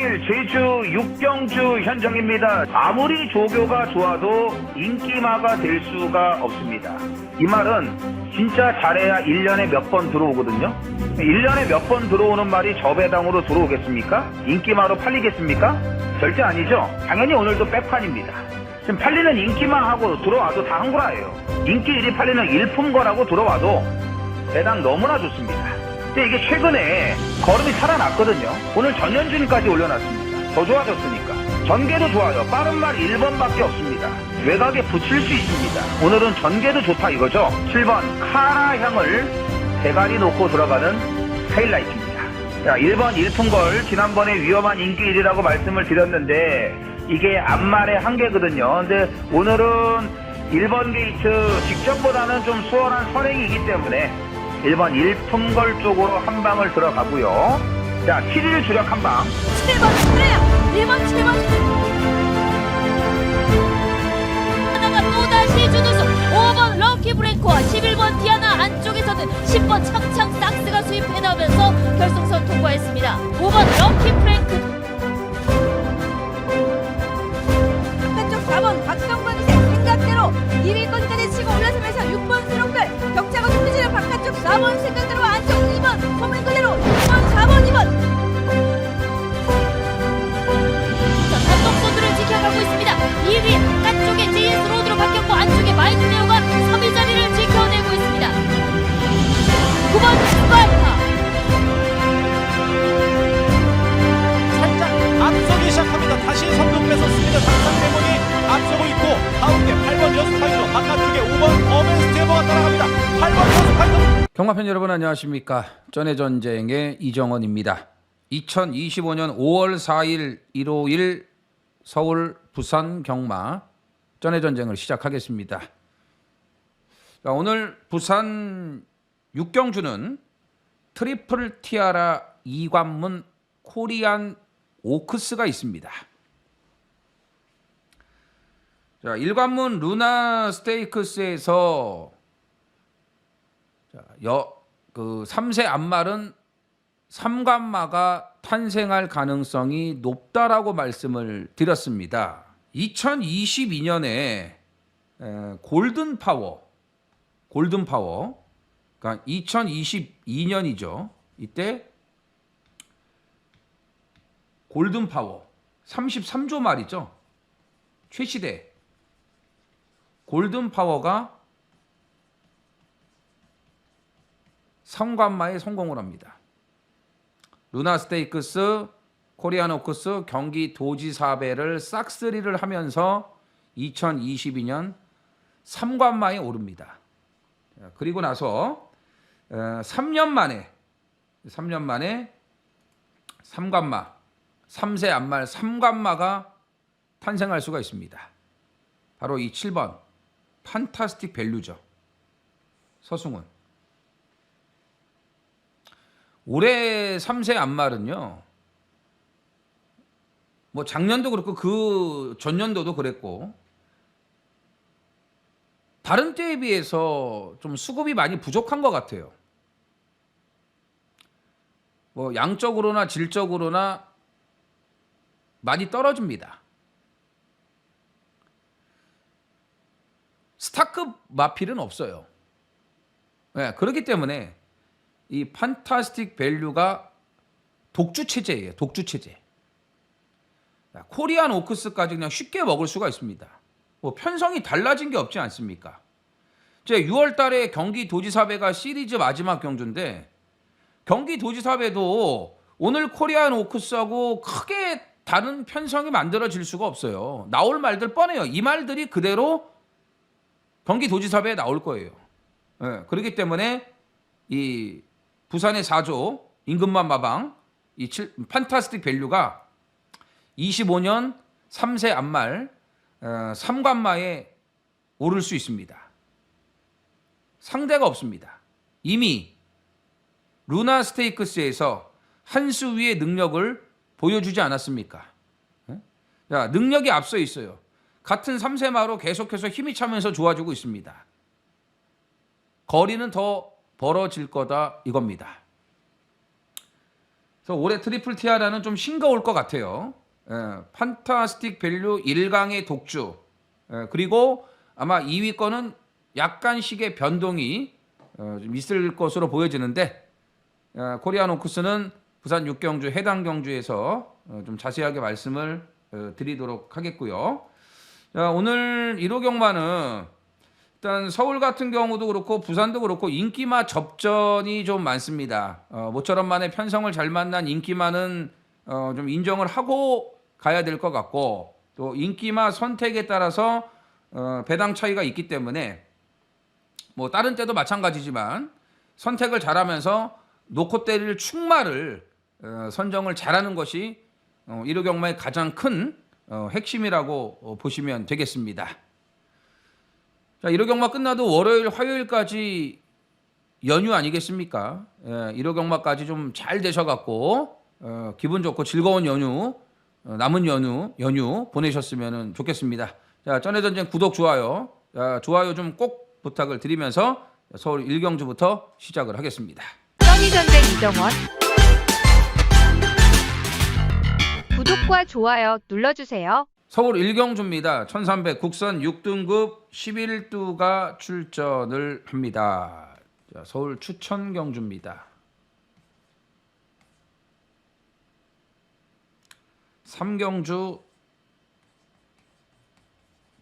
14일 제주 육경주 현장입니다. 아무리 조교가 좋아도 인기마가 될 수가 없습니다. 이 말은 진짜 잘해야 1년에 몇 번 들어오거든요. 1년에 몇 번 들어오는 말이 저 배당으로 들어오겠습니까? 인기마로 팔리겠습니까? 절대 아니죠. 당연히 오늘도 백판입니다. 지금 팔리는 인기만 하고 들어와도 다 한구라예요. 인기 1위 팔리는 일품거라고 들어와도 배당 너무나 좋습니다. 근데 이게 최근에 걸음이 살아났거든요. 오늘 전현준까지 올려놨습니다. 더 좋아졌으니까. 전개도 좋아요. 빠른 말 1번밖에 없습니다. 외곽에 붙일 수 있습니다. 오늘은 전개도 좋다 이거죠. 7번 카라 향을 대가리 놓고 들어가는 하이라이트입니다. 자, 1번 일품걸 지난번에 위험한 인기 1위라고 말씀을 드렸는데 이게 앞말의 한계거든요. 근데 오늘은 1번 게이트 직전보다는 좀 수월한 선행이기 때문에 1번 일품걸 쪽으로 한 방을 들어가고요. 자, 7일 주력 한 방. 7번 그래요. 1번 7번 하나가 또다시 주도수 5번 럭키 브레이커와 11번 디아나 안쪽에서는 10번 창창 싹스가 수입해 나오면서 결승선 통과했습니다. 5번 럭키 프랭크 바깥쪽 4번 박성광이세 생각대로 2위권까지 치고 올라서면서 6번 수롱별 격차가 좁혀지는 바깥쪽 4번 생각대로 안쪽 2번 소문 그대로 6번 4번 2번 단독선두를 지켜가고 있습니다. 2위 바깥쪽에 JS 로드로 바뀌었고 안쪽에 마이트레어가 3위 자리를 지켜내고 있습니다. 9번 스파이카 살짝 앞서기 시작합니다. 다시 선두 뺏었습니다. 장상대문이 앞서고 있고 가운데 8번 여스파이터 바깥쪽에 5번 어벤스테버가 따라갑니다. 8번 여스파이터. 경마팬 여러분 안녕하십니까. 전의 전쟁의 이정원입니다. 2025년 5월 4일 일요일 서울 부산 경마 전의 전쟁을 시작하겠습니다. 자, 오늘 부산 육경주는 트리플 티아라 이관문 코리안 오크스가 있습니다. 자, 일관문 루나 스테이크스에서 3세 앞말은 3관마가 탄생할 가능성이 높다라고 말씀을 드렸습니다. 2022년에 골든파워 그러니까 2022년이죠. 이때 골든파워 33조 말이죠. 최시대 골든파워가 성관마에 성공을 합니다. 루나 스테이크스, 코리안 오크스, 경기 도지사배를 싹쓸이를 하면서 2022년 3관마에 오릅니다. 그리고 나서 3년 만에 3관마 3세 앞말 3관마가 탄생할 수가 있습니다. 바로 이 7번 판타스틱 밸류죠. 서승훈. 올해 3세 앞말은요. 뭐 작년도 그렇고 그 전년도도 그랬고 다른 때에 비해서 좀 수급이 많이 부족한 것 같아요. 뭐 양적으로나 질적으로나 많이 떨어집니다. 스타급 마필은 없어요. 네, 그렇기 때문에 이 판타스틱 밸류가 독주 체제예요. 독주 체제. 코리안 오크스까지 그냥 쉽게 먹을 수가 있습니다. 뭐 편성이 달라진 게 없지 않습니까? 제 6월 달에 경기 도지사배가 시리즈 마지막 경주인데 경기 도지사배도 오늘 코리안 오크스하고 크게 다른 편성이 만들어질 수가 없어요. 나올 말들 뻔해요. 이 말들이 그대로 경기 도지사배에 나올 거예요. 네, 그렇기 때문에 이 부산의 4조 임금만 마방 이 판타스틱 밸류가 25년 3세 앞말 3관마에 오를 수 있습니다. 상대가 없습니다. 이미 루나 스테이크스에서 한 수 위의 능력을 보여주지 않았습니까? 자, 능력이 앞서 있어요. 같은 3세마로 계속해서 힘이 차면서 좋아지고 있습니다. 거리는 더 벌어질 거다 이겁니다. 그래서 올해 트리플 티아라는 좀 싱거울 것 같아요. 판타스틱 밸류 1강의 독주. 그리고 아마 2위권은 약간씩의 변동이 좀 있을 것으로 보여지는데 코리안 오크스는 부산 6경주 해당 경주에서 좀 자세하게 말씀을 드리도록 하겠고요. 자, 오늘 1호 경마는 일단 서울 같은 경우도 그렇고 부산도 그렇고 인기마 접전이 좀 많습니다. 모처럼 만에 편성을 잘 만난 인기마는 좀 인정을 하고 가야 될 것 같고 또 인기마 선택에 따라서 배당 차이가 있기 때문에 뭐 다른 때도 마찬가지지만 선택을 잘하면서 놓고 때릴 충마를 선정을 잘하는 것이 1호 경마의 가장 큰 핵심이라고 보시면 되겠습니다. 자, 1호 경마 끝나도 월요일, 화요일까지 연휴 아니겠습니까? 1호 경마까지 좀 잘 되셔갖고 기분 좋고 즐거운 연휴, 남은 연휴 보내셨으면 좋겠습니다. 자, 전해전쟁 구독, 좋아요, 좋아요 좀 꼭 부탁을 드리면서 서울 1경주부터 시작을 하겠습니다. 써니전쟁 이정원 구독과 좋아요 눌러주세요. 서울 1경주입니다. 1300 국선 6등급 11두가 출전을 합니다. 자, 서울 추천경주입니다. 3경주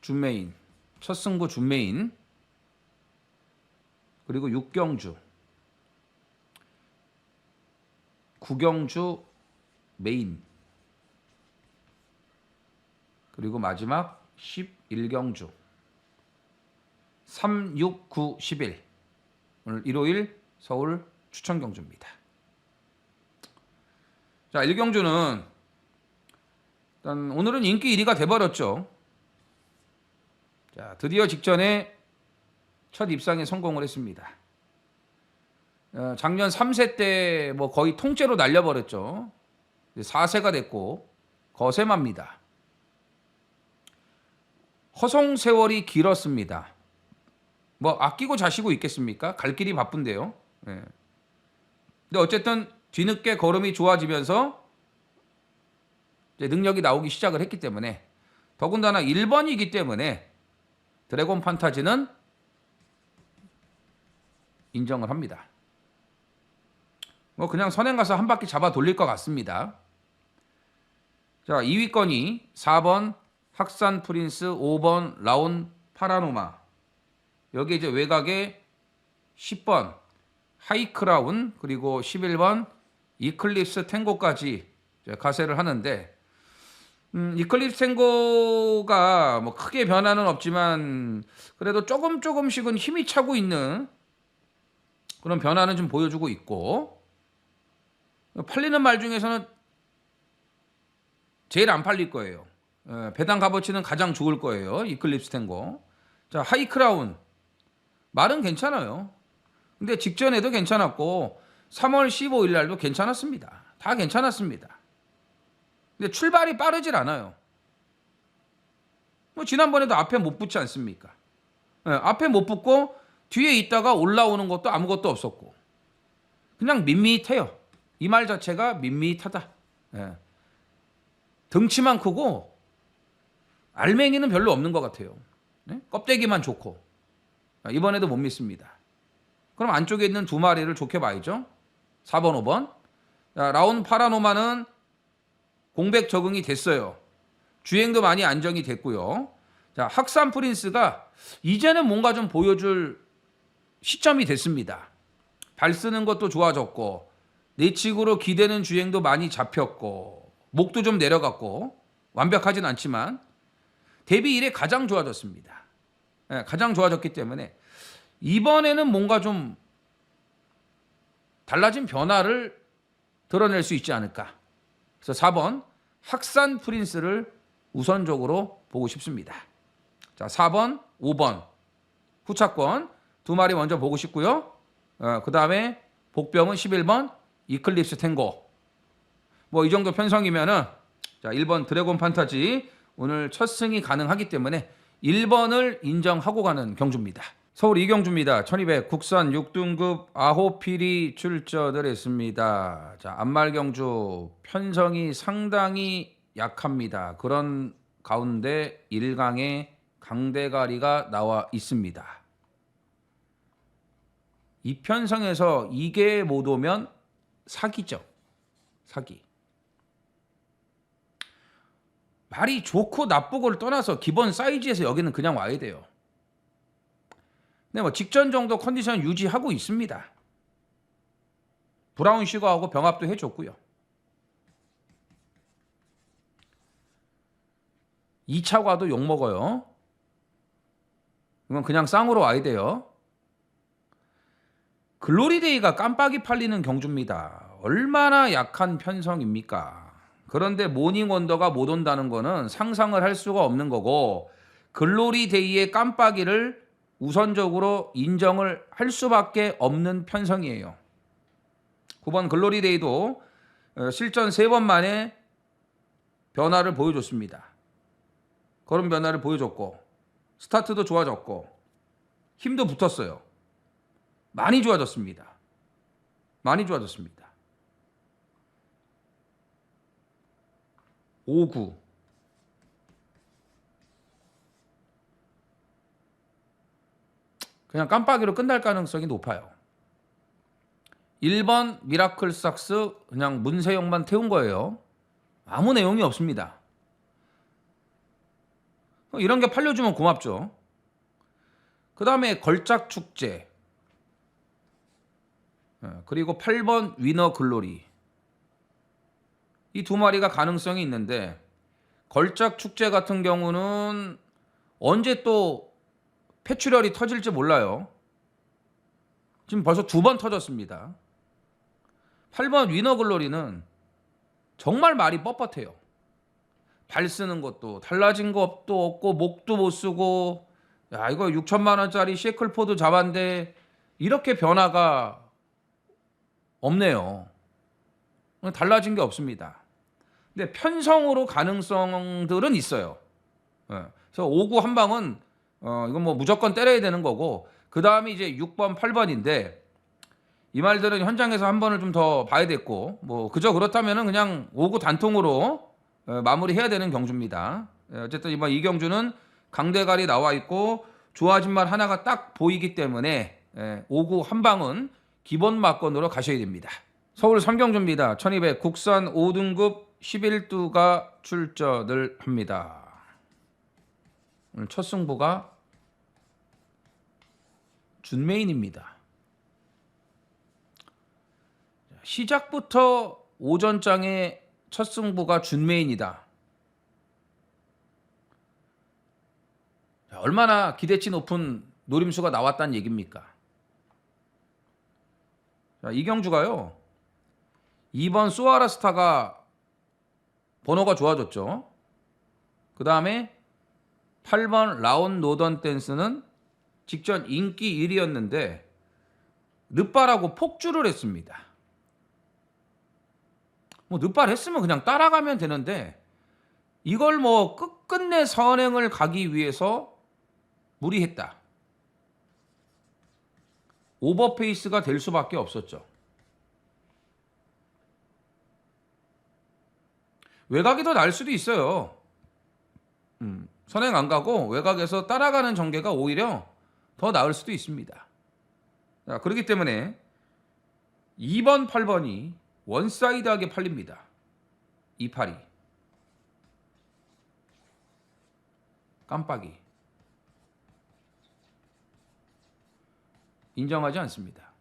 준메인, 첫 승부 준메인, 그리고 6경주, 9경주 메인, 그리고 마지막 11경주 3, 6, 9, 11 오늘 일요일 서울 추천경주입니다. 자, 1경주는 일단 오늘은 인기 1위가 돼버렸죠. 자, 드디어 직전에 첫 입상에 성공을 했습니다. 작년 3세 때 뭐 거의 통째로 날려버렸죠. 4세가 됐고 거세마입니다. 허송 세월이 길었습니다. 뭐 아끼고 자시고 있겠습니까? 갈 길이 바쁜데요. 근데 어쨌든 뒤늦게 걸음이 좋아지면서 이제 능력이 나오기 시작을 했기 때문에 더군다나 1번이기 때문에 드래곤 판타지는 인정을 합니다. 뭐 그냥 선행 가서 한 바퀴 잡아 돌릴 것 같습니다. 자, 2위권이 4번 학산 프린스, 5번 라온 파라노마, 여기 이제 외곽에 10번 하이크라운, 그리고 11번 이클립스 탱고까지 가세를 하는데 이클립스 탱고가 뭐 크게 변화는 없지만 그래도 조금씩은 힘이 차고 있는 그런 변화는 좀 보여주고 있고, 팔리는 말 중에서는 제일 안 팔릴 거예요. 배당 값어치는 가장 좋을 거예요. 이클립스 탱고. 자, 하이크라운 말은 괜찮아요. 근데 직전에도 괜찮았고 3월 15일 날도 괜찮았습니다. 다 괜찮았습니다. 근데 출발이 빠르질 않아요. 뭐 지난번에도 앞에 못 붙지 않습니까? 앞에 못 붙고 뒤에 있다가 올라오는 것도 아무것도 없었고 그냥 밋밋해요. 이 말 자체가 밋밋하다. 덩치만 크고 알맹이는 별로 없는 것 같아요. 껍데기만 좋고. 이번에도 못 믿습니다. 그럼 안쪽에 있는 두 마리를 좋게 봐야죠. 4번, 5번. 자, 라온 파라노마는 공백 적응이 됐어요. 주행도 많이 안정이 됐고요. 자, 학산 프린스가 이제는 뭔가 좀 보여줄 시점이 됐습니다. 발 쓰는 것도 좋아졌고 내측으로 기대는 주행도 많이 잡혔고 목도 좀 내려갔고 완벽하진 않지만 데뷔 이래 가장 좋아졌습니다. 가장 좋아졌기 때문에 이번에는 뭔가 좀 달라진 변화를 드러낼 수 있지 않을까. 그래서 4번 학산 프린스를 우선적으로 보고 싶습니다. 자, 4번, 5번 후차권 두 마리 먼저 보고 싶고요. 그 다음에 복병은 11번 이클립스 탱고. 뭐 이 정도 편성이면은 자, 1번 드래곤 판타지 오늘 첫 승이 가능하기 때문에 1번을 인정하고 가는 경주입니다. 서울 이경주입니다. 1200 국산 6등급 아호필이 출전을 했습니다. 자, 안말경주 편성이 상당히 약합니다. 그런 가운데 1강에 강대가리가 나와 있습니다. 이 편성에서 이게 못 오면 사기죠. 사기. 말이 좋고 나쁘고를 떠나서 기본 사이즈에서 여기는 그냥 와야 돼요. 네, 뭐 직전 정도 컨디션 유지하고 있습니다. 브라운 슈거하고 병합도 해줬고요. 2차 과도 욕먹어요. 이건 그냥 쌍으로 와야 돼요. 글로리데이가 깜빡이 팔리는 경주입니다. 얼마나 약한 편성입니까? 그런데 모닝원더가 못 온다는 거는 상상을 할 수가 없는 거고, 글로리데이의 깜빡이를 우선적으로 인정을 할 수밖에 없는 편성이에요. 9번 글로리데이도 실전 3번 만에 변화를 보여줬습니다. 걸음 변화를 보여줬고 스타트도 좋아졌고 힘도 붙었어요. 많이 좋아졌습니다. 많이 좋아졌습니다. 5구 그냥 깜빡이로 끝날 가능성이 높아요. 1번 미라클삭스 그냥 문세영만 태운 거예요. 아무 내용이 없습니다. 이런 게 팔려주면 고맙죠. 그 다음에 걸작축제, 그리고 8번 위너 글로리, 이 두 마리가 가능성이 있는데, 걸작축제 같은 경우는 언제 또 패출혈이 터질지 몰라요. 지금 벌써 2번 터졌습니다. 8번 위너 글로리는 정말 말이 뻣뻣해요. 발 쓰는 것도 달라진 것도 없고 목도 못 쓰고, 야 이거 6천만 원짜리 셰클포드 잡았는데 이렇게 변화가 없네요. 달라진 게 없습니다. 근데 편성으로 가능성들은 있어요. 그래서 5구 한 방은 이건 뭐 무조건 때려야 되는 거고, 그 다음에 이제 6번, 8번인데 이 말들은 현장에서 한 번을 좀 더 봐야 됐고, 뭐 그저 그렇다면은 그냥 5구 단통으로 마무리해야 되는 경주입니다. 어쨌든 이번 이 경주는 강대갈이 나와 있고 좋아진 말 하나가 딱 보이기 때문에 5구 한 방은 기본 막건으로 가셔야 됩니다. 서울 삼경주입니다. 1200 국산 5등급 11두가 출전을 합니다. 오늘 첫 승부가 준메인입니다. 시작부터 오전장의 첫 승부가 준메인이다. 얼마나 기대치 높은 노림수가 나왔다는 얘기입니까? 자, 이 경주가요, 2번 소아라스타가 번호가 좋아졌죠. 그 다음에 8번 라온 노던 댄스는 직전 인기 1위였는데 늦발하고 폭주를 했습니다. 뭐 늦발 했으면 그냥 따라가면 되는데 이걸 뭐 끝끝내 선행을 가기 위해서 무리했다. 오버페이스가 될 수밖에 없었죠. 외곽이 더 나을 수도 있어요. 선행 안 가고 외곽에서 따라가는 전개가 오히려 더 나을 수도 있습니다. 자, 그렇기 때문에 2번, 8번이 원사이드하게 팔립니다. 282 깜빡이 인정하지 않습니다.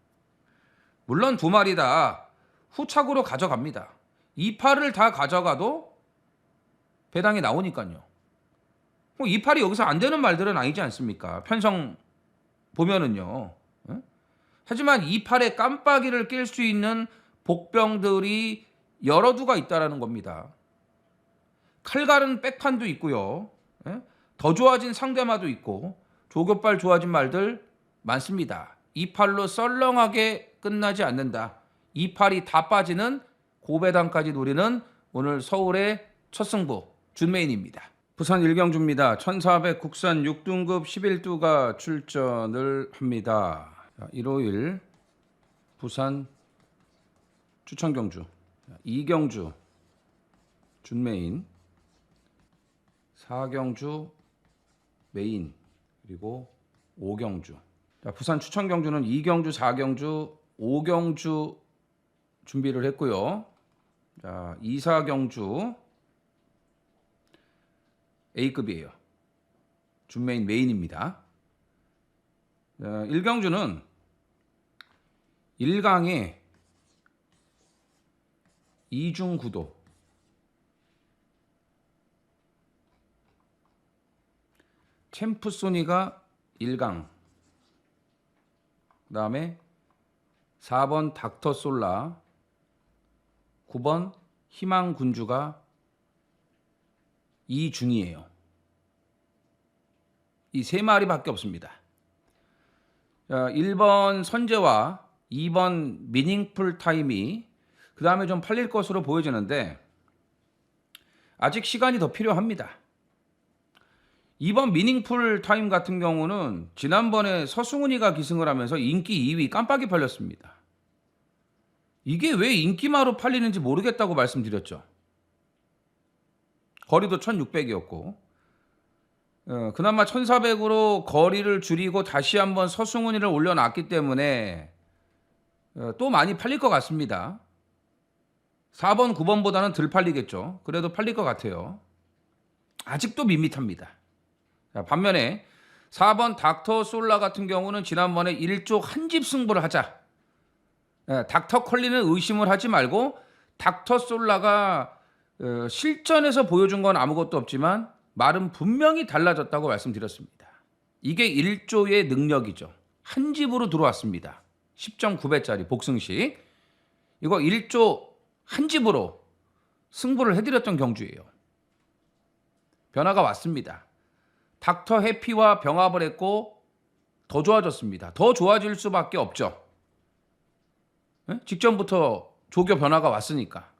물론 두 마리 다 후착으로 가져갑니다. 2팔을 다 가져가도 배당이 나오니까요. 2팔이 여기서 안 되는 말들은 아니지 않습니까? 편성 보면은요. 하지만 2팔에 깜빡이를 낄 수 있는 복병들이 여러 두가 있다라는 겁니다. 칼갈은 백판도 있고요. 더 좋아진 상대마도 있고 조교빨 좋아진 말들 많습니다. 2팔로 썰렁하게 끝나지 않는다. 2팔이 다 빠지는 고배당까지 노리는 오늘 서울의 첫 승부 준메인입니다. 부산 1경주입니다. 1400 국산 6등급 11두가 출전을 합니다. 자, 일요일 부산 추천경주 2경주 준메인, 4경주 메인, 그리고 5경주. 자, 부산 추천경주는 2경주, 4경주, 5경주 준비를 했고요. 자, 2, 4경주 A급이에요. 준메인 메인입니다. 1경주는 1강에 2중 구도, 챔프소니가 1강, 그 다음에 4번 닥터솔라, 9번 희망군주가 2중이에요. 이 세 마리밖에 없습니다. 자, 1번 선제와 2번 미닝풀 타임이 그 다음에 좀 팔릴 것으로 보여지는데 아직 시간이 더 필요합니다. 2번 미닝풀 타임 같은 경우는 지난번에 서승훈이가 기승을 하면서 인기 2위 깜빡이 팔렸습니다. 이게 왜 인기마로 팔리는지 모르겠다고 말씀드렸죠. 거리도 1600이었고 그나마 1400으로 거리를 줄이고 다시 한번 서승훈이를 올려놨기 때문에 또 많이 팔릴 것 같습니다. 4번, 9번보다는 덜 팔리겠죠. 그래도 팔릴 것 같아요. 아직도 밋밋합니다. 자, 반면에 4번 닥터솔라 같은 경우는 지난번에 1조 한 집 승부를 하자. 닥터 컬리는 의심을 하지 말고 닥터솔라가 실전에서 보여준 건 아무것도 없지만 말은 분명히 달라졌다고 말씀드렸습니다. 이게 1조의 능력이죠. 한 집으로 들어왔습니다. 10.9배짜리 복승식. 이거 1조 한 집으로 승부를 해드렸던 경주예요. 변화가 왔습니다. 닥터 해피와 병합을 했고 더 좋아졌습니다. 더 좋아질 수밖에 없죠. 직전부터 조교 변화가 왔으니까.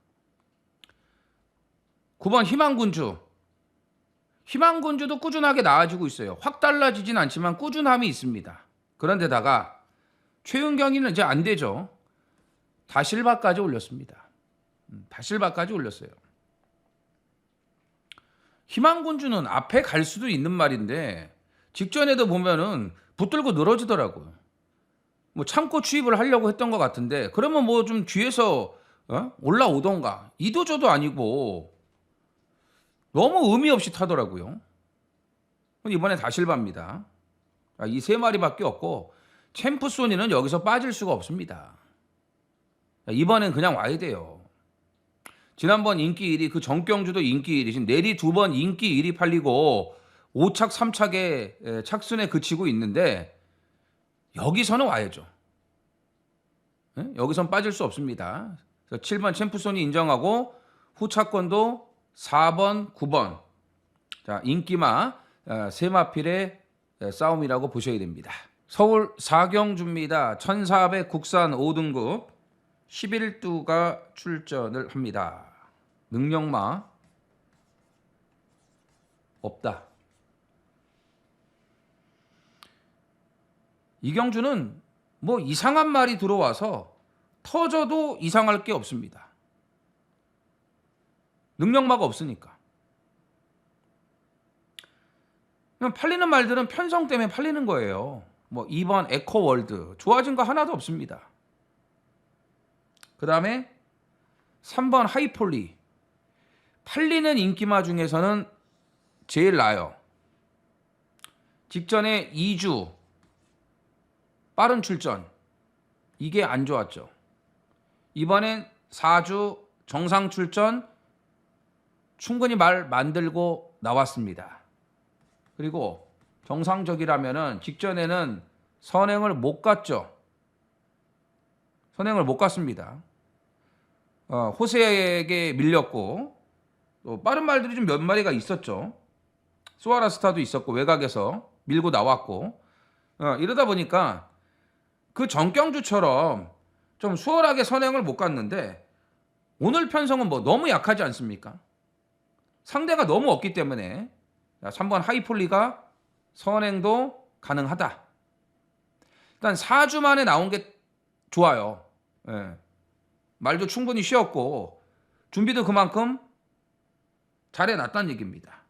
9번 희망군주. 희망군주도 꾸준하게 나아지고 있어요. 확 달라지진 않지만 꾸준함이 있습니다. 그런데다가 최은경이는 이제 안 되죠. 다실바까지 올렸습니다. 다실바까지 올렸어요. 희망군주는 앞에 갈 수도 있는 말인데 직전에도 보면은 붙들고 늘어지더라고요. 뭐 참고 추입을 하려고 했던 것 같은데 그러면 뭐 좀 뒤에서 올라오던가 이도저도 아니고 너무 의미 없이 타더라고요. 이번에 다실바입니다. 이 세 마리밖에 없고 챔프소니는 여기서 빠질 수가 없습니다. 이번엔 그냥 와야 돼요. 지난번 인기 1위 그 정경주도 인기 1위 지금 내리 2번 인기 1위 팔리고 5착 3착에 착순에 그치고 있는데 여기서는 와야죠. 여기선 빠질 수 없습니다. 7번 챔프소니 인정하고 후차권도 4번 9번 자 인기마 세마필의 싸움이라고 보셔야 됩니다. 서울 4경주입니다. 1400 국산 5등급 11두가 출전을 합니다. 능력마 없다. 이 경주는 뭐 이상한 말이 들어와서 터져도 이상할 게 없습니다. 능력마가 없으니까. 그냥 팔리는 말들은 편성 때문에 팔리는 거예요. 뭐 2번 에코월드 좋아진 거 하나도 없습니다. 그 다음에 3번 하이폴리 팔리는 인기마 중에서는 제일 나아요. 직전에 2주 빠른 출전 이게 안 좋았죠. 이번엔 4주 정상 출전 충분히 말 만들고 나왔습니다. 그리고 정상적이라면은 직전에는 선행을 못 갔죠. 선행을 못 갔습니다. 호세에게 밀렸고 또 빠른 말들이 좀 몇 마리가 있었죠. 수아라스타도 있었고 외곽에서 밀고 나왔고 이러다 보니까 그 정경주처럼 좀 수월하게 선행을 못 갔는데 오늘 편성은 뭐 너무 약하지 않습니까? 상대가 너무 없기 때문에 자, 3번 하이폴리가 선행도 가능하다. 일단 4주 만에 나온 게 좋아요. 예. 말도 충분히 쉬었고 준비도 그만큼 잘해놨다는 얘기입니다.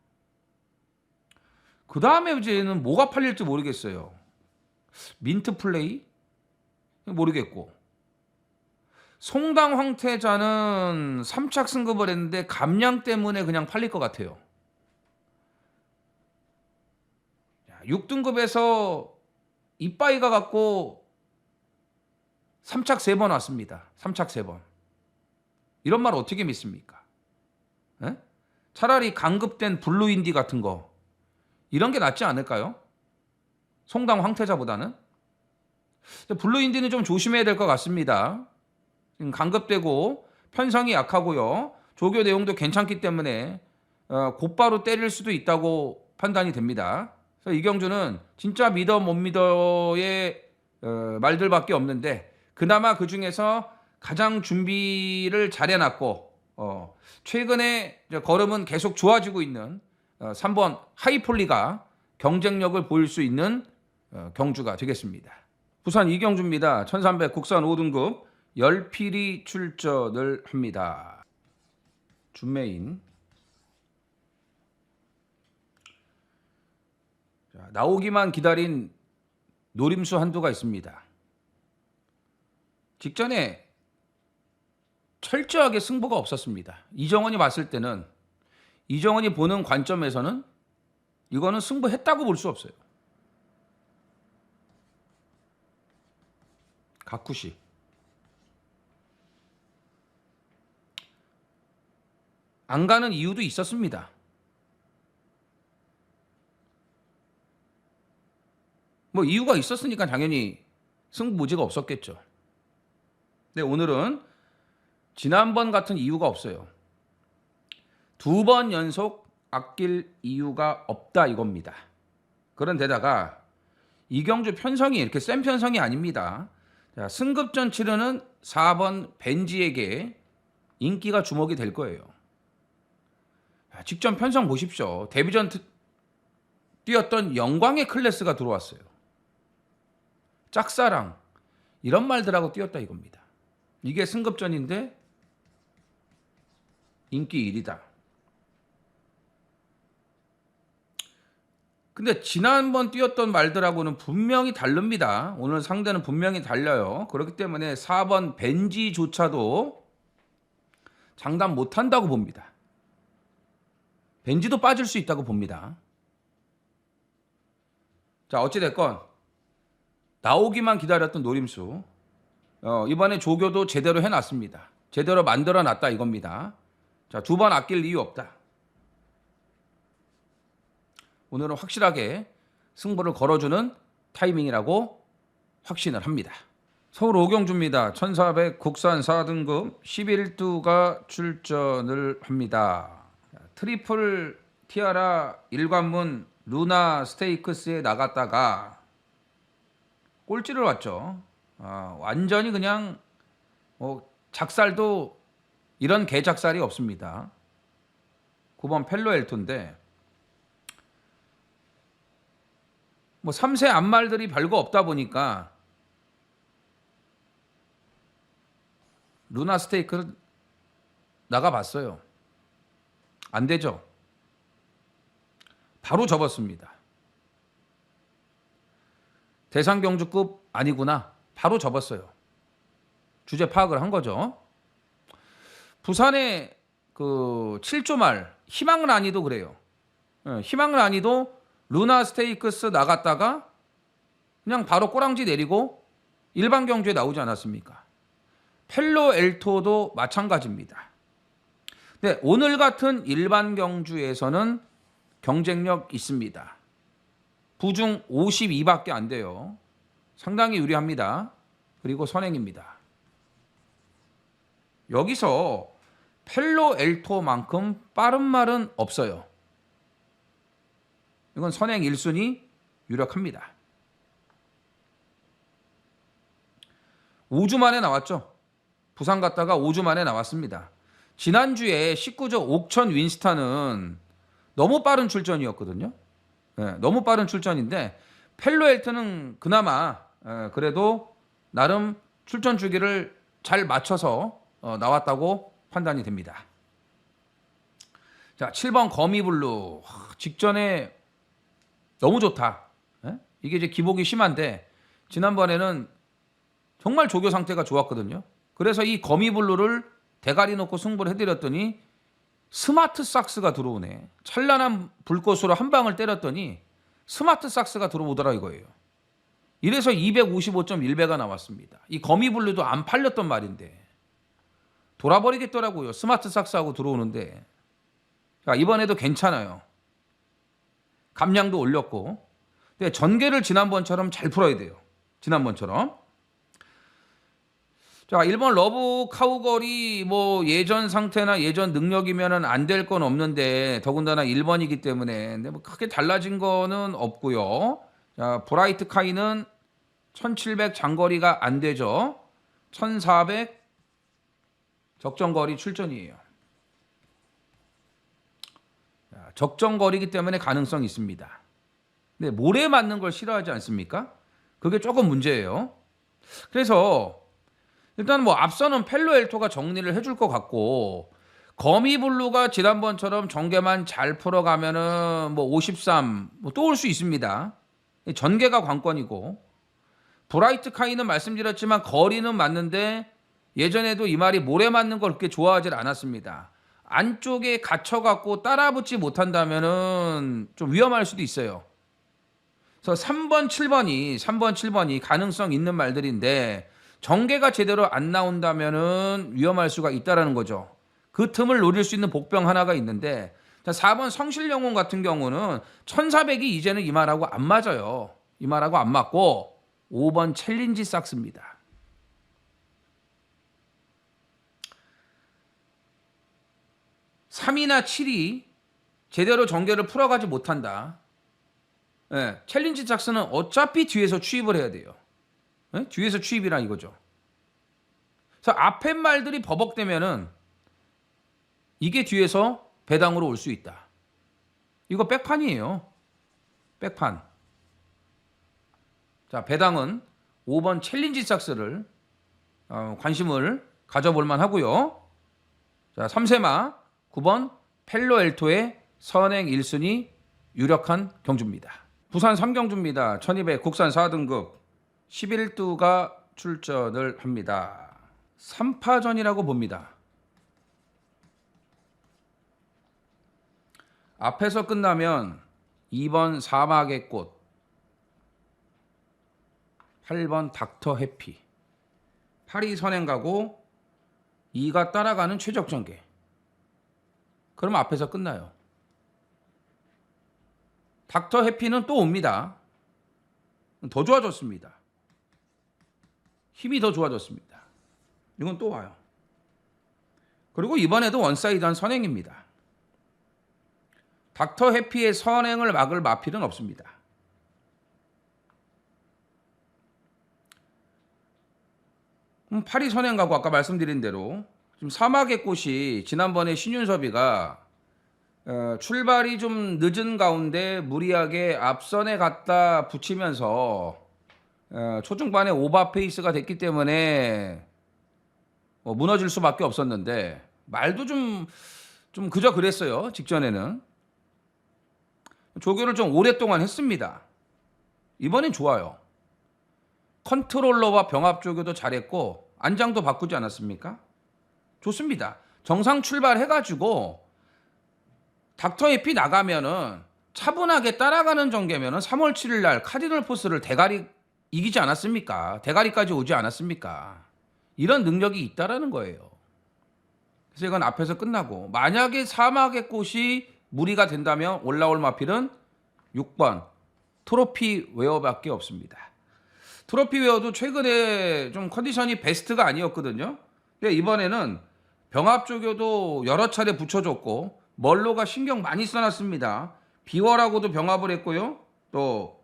그 다음에 이제는 뭐가 팔릴지 모르겠어요. 민트 플레이? 모르겠고, 송당 황태자는 3착 승급을 했는데 감량 때문에 그냥 팔릴 것 같아요. 6등급에서 이빠이가 갖고 3착 3번 왔습니다. 3착 3번. 이런 말 어떻게 믿습니까? 에? 차라리 강급된 블루인디 같은 거, 이런 게 낫지 않을까요? 송당 황태자보다는. 블루인디는 좀 조심해야 될 것 같습니다. 지금 강급되고 편성이 약하고요. 조교 내용도 괜찮기 때문에 곧바로 때릴 수도 있다고 판단이 됩니다. 그래서 이경주는 진짜 믿어 못 믿어의 말들밖에 없는데, 그나마 그 중에서 가장 준비를 잘해놨고 최근에 걸음은 계속 좋아지고 있는 3번 하이폴리가 경쟁력을 보일 수 있는 경주가 되겠습니다. 부산 이경주입니다. 1300 국산 5등급 열필이 출전을 합니다. 준메인. 자, 나오기만 기다린 노림수 한두가 있습니다. 직전에 철저하게 승부가 없었습니다. 이정원이 봤을 때는, 이정원이 보는 관점에서는 이거는 승부했다고 볼 수 없어요. 가쿠시. 안 가는 이유도 있었습니다. 뭐 이유가 있었으니까 당연히 승부무지가 없었겠죠. 근데 오늘은 지난번 같은 이유가 없어요. 2번 연속 아낄 이유가 없다 이겁니다. 그런데다가 이경주 편성이 이렇게 센 편성이 아닙니다. 자, 승급전 치르는 4번 벤지에게 인기가 주목이 될 거예요. 자, 직전 편성 보십시오. 데뷔전 뛰었던 영광의 클래스가 들어왔어요. 짝사랑 이런 말들하고 뛰었다 이겁니다. 이게 승급전인데 인기 1위다. 근데 지난번 뛰었던 말들하고는 분명히 다릅니다. 오늘 상대는 분명히 달라요. 그렇기 때문에 4번 벤지조차도 장담 못한다고 봅니다. 벤지도 빠질 수 있다고 봅니다. 자, 어찌됐건 나오기만 기다렸던 노림수, 이번에 조교도 제대로 해놨습니다. 제대로 만들어놨다 이겁니다. 자, 2번 아낄 이유 없다. 오늘은 확실하게 승부를 걸어주는 타이밍이라고 확신을 합니다. 서울 오경주입니다. 1400 국산 4등급 11두가 출전을 합니다. 트리플 티아라 일관문 루나 스테이크스에 나갔다가 꼴찌를 왔죠. 완전히 그냥 작살도 이런 개작살이 없습니다. 9번 펠로 엘토인데 3세 앞말들이 별거 없다 보니까 루나 스테이크를 나가봤어요. 안 되죠. 바로 접었습니다. 대상경주급 아니구나. 바로 접었어요. 주제 파악을 한 거죠. 부산의 그 7조 말 희망라니도 그래요. 희망라니도 루나 스테이크스 나갔다가 그냥 바로 꼬랑지 내리고 일반 경주에 나오지 않았습니까? 펠로 엘토도 마찬가지입니다. 네, 오늘 같은 일반 경주에서는 경쟁력 있습니다. 부중 52밖에 안 돼요. 상당히 유리합니다. 그리고 선행입니다. 여기서 펠로 엘토만큼 빠른 말은 없어요. 이건 선행 1순위 유력합니다. 5주 만에 나왔죠. 부산 갔다가 5주 만에 나왔습니다. 지난주에 19조 옥천 윈스타는 너무 빠른 출전이었거든요. 예, 너무 빠른 출전인데 펠로엘트는 그나마 그래도 나름 출전 주기를 잘 맞춰서 나왔다고 판단이 됩니다. 자, 7번 거미블루. 직전에 너무 좋다. 예? 이게 이제 기복이 심한데 지난번에는 정말 조교 상태가 좋았거든요. 그래서 이 거미블루를 대가리 놓고 승부를 해드렸더니 스마트 삭스가 들어오네. 찬란한 불꽃으로 한 방을 때렸더니 스마트 삭스가 들어오더라 이거예요. 이래서 255.1배가 나왔습니다. 이 거미블루도 안 팔렸던 말인데 돌아버리겠더라고요. 스마트 삭스하고 들어오는데. 자, 이번에도 괜찮아요. 감량도 올렸고. 근데 전개를 지난번처럼 잘 풀어야 돼요. 지난번처럼. 자, 1번 러브 카우걸이 뭐 예전 상태나 예전 능력이면은 안 될 건 없는데 더군다나 1번이기 때문에 근데 뭐 크게 달라진 거는 없고요. 자, 브라이트 카이는 1700 장거리가 안 되죠. 1400 적정거리 출전이에요. 자, 적정거리이기 때문에 가능성이 있습니다. 근데 모래 맞는 걸 싫어하지 않습니까? 그게 조금 문제예요. 그래서 일단 뭐 앞서는 펠로엘토가 정리를 해줄 것 같고 거미블루가 지난번처럼 전개만 잘 풀어가면은 뭐 53 또 올 수 있습니다. 전개가 관건이고 브라이트 카이는 말씀드렸지만 거리는 맞는데 예전에도 이 말이 모래 맞는 걸 그렇게 좋아하지 않았습니다. 안쪽에 갇혀갖고 따라붙지 못한다면은 좀 위험할 수도 있어요. 그래서 3번, 7번이 가능성 있는 말들인데 전개가 제대로 안 나온다면은 위험할 수가 있다라는 거죠. 그 틈을 노릴 수 있는 복병 하나가 있는데 자, 4번 성실영웅 같은 경우는 1400이 이제는 이 말하고 안 맞아요. 이 말하고 안 맞고 5번 챌린지 삭스입니다. (3이나) (7이) 제대로 전개를 풀어가지 못한다. 예, 챌린지 삭스는 어차피 뒤에서 추입을 해야 돼요. 예? 뒤에서 추입이라 이거죠. 그래서 앞에 말들이 버벅대면은 이게 뒤에서 배당으로 올 수 있다. 이거 백판이에요. 백판. 자, 배당은 5번 챌린지 삭스를 관심을 가져볼 만하고요. 자, 3세마 9번 펠로엘토의 선행 1순위 유력한 경주입니다. 부산 3경주입니다. 1200 국산 4등급 11두가 출전을 합니다. 3파전이라고 봅니다. 앞에서 끝나면 2번 사막의 꽃, 8번 닥터 해피, 8이 선행 가고 2가 따라가는 최적 전개. 그러면 앞에서 끝나요. 닥터 해피는 또 옵니다. 더 좋아졌습니다. 힘이 더 좋아졌습니다. 이건 또 와요. 그리고 이번에도 원사이드한 선행입니다. 닥터 해피의 선행을 막을 마필은 없습니다. 파리 선행 가고 아까 말씀드린 대로 지금 사막의 꽃이 지난번에 신윤섭이가 출발이 좀 늦은 가운데 무리하게 앞선에 갖다 붙이면서 초중반에 오버페이스가 됐기 때문에 무너질 수밖에 없었는데 말도 좀 그저 그랬어요. 직전에는 조교를 좀 오랫동안 했습니다. 이번엔 좋아요. 컨트롤러와 병합 조교도 잘했고 안장도 바꾸지 않았습니까? 좋습니다. 정상 출발해가지고 닥터 해피 나가면은 차분하게 따라가는 전개면은 3월 7일 날 카디널 포스를 대가리 이기지 않았습니까? 대가리까지 오지 않았습니까? 이런 능력이 있다라는 거예요. 그래서 이건 앞에서 끝나고 만약에 사막의 꽃이 무리가 된다면 올라올 마필은 6번 트로피 웨어밖에 없습니다. 트로피 웨어도 최근에 좀 컨디션이 베스트가 아니었거든요. 근데 이번에는 병합 조교도 여러 차례 붙여줬고 멀로가 신경 많이 써놨습니다. 비월하고도 병합을 했고요. 또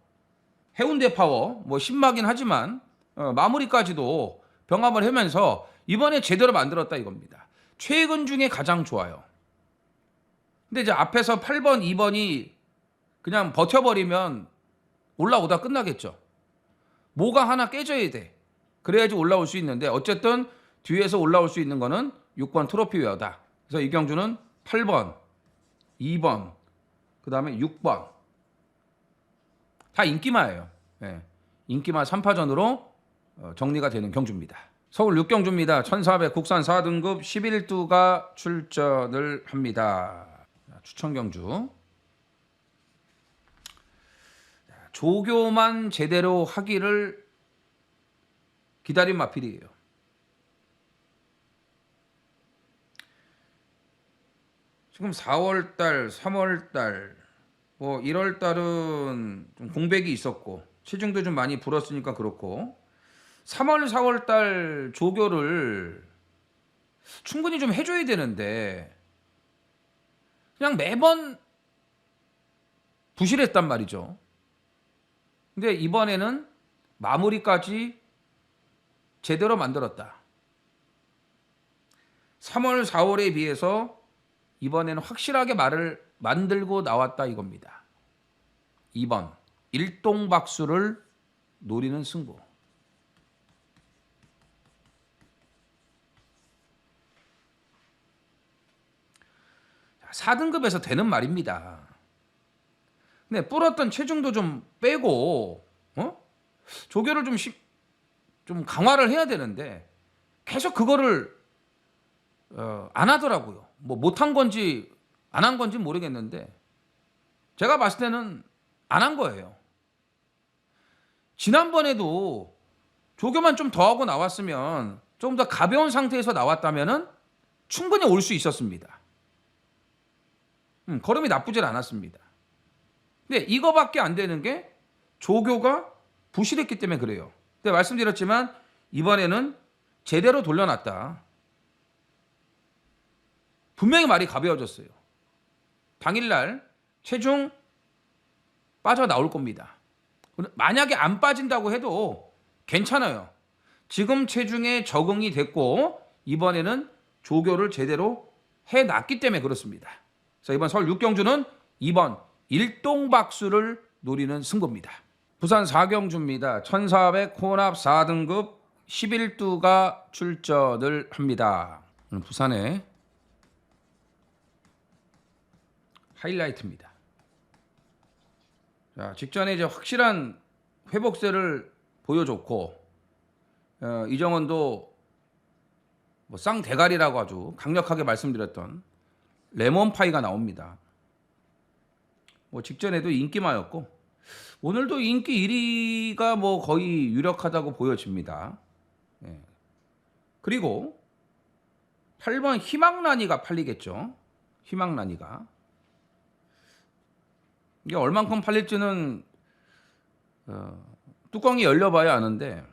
해운대 파워 뭐 신마긴 하지만 마무리까지도 병합을 하면서 이번에 제대로 만들었다 이겁니다. 최근 중에 가장 좋아요. 근데 이제 앞에서 8번, 2번이 그냥 버텨버리면 올라오다 끝나겠죠. 뭐가 하나 깨져야 돼. 그래야지 올라올 수 있는데 어쨌든 뒤에서 올라올 수 있는 거는 6번 트로피웨어다. 그래서 이경주는 8번, 2번, 그 다음에 6번. 다 인기마예요. 예. 인기마 3파전으로 정리가 되는 경주입니다. 서울 6경주입니다. 1400 국산 4등급 11두가 출전을 합니다. 추천 경주. 조교만 제대로 하기를 기다린 마필이에요. 지금 4월달, 3월달, 뭐 1월달은 좀 공백이 있었고 체중도 좀 많이 불었으니까 그렇고 3월, 4월달 조교를 충분히 좀 해줘야 되는데 그냥 매번 부실했단 말이죠. 근데 이번에는 마무리까지 제대로 만들었다. 3월, 4월에 비해서 이번에는 확실하게 말을 만들고 나왔다 이겁니다. 2번 일동박수를 노리는 승부. 4등급에서 되는 말입니다. 근데 불었던 체중도 좀 빼고 조교를 좀 강화를 해야 되는데 계속 그거를 안 하더라고요. 뭐 못한 건지 안 한 건지 모르겠는데 제가 봤을 때는 안 한 거예요. 지난번에도 조교만 좀 더 하고 나왔으면 좀 더 가벼운 상태에서 나왔다면은 충분히 올 수 있었습니다. 걸음이 나쁘질 않았습니다. 근데 이거밖에 안 되는 게 조교가 부실했기 때문에 그래요. 근데 말씀드렸지만 이번에는 제대로 돌려놨다. 분명히 말이 가벼워졌어요. 당일날 체중 빠져나올 겁니다. 만약에 안 빠진다고 해도 괜찮아요. 지금 체중에 적응이 됐고 이번에는 조교를 제대로 해놨기 때문에 그렇습니다. 자, 이번 서울 6경주는 2번 일동박수를 노리는 승부입니다. 부산 4경주입니다. 1400 혼합 4등급 11두가 출전을 합니다. 부산의 하이라이트입니다. 자, 직전에 이제 확실한 회복세를 보여줬고 이정원도 뭐 쌍대가리라고 아주 강력하게 말씀드렸던 레몬파이가 나옵니다. 뭐 직전에도 인기마였고 오늘도 인기 1위가 뭐 거의 유력하다고 보여집니다. 예. 그리고 8번 희망란이가 팔리겠죠. 희망란이가 이게 얼만큼 팔릴지는 뚜껑이 열려봐야 아는데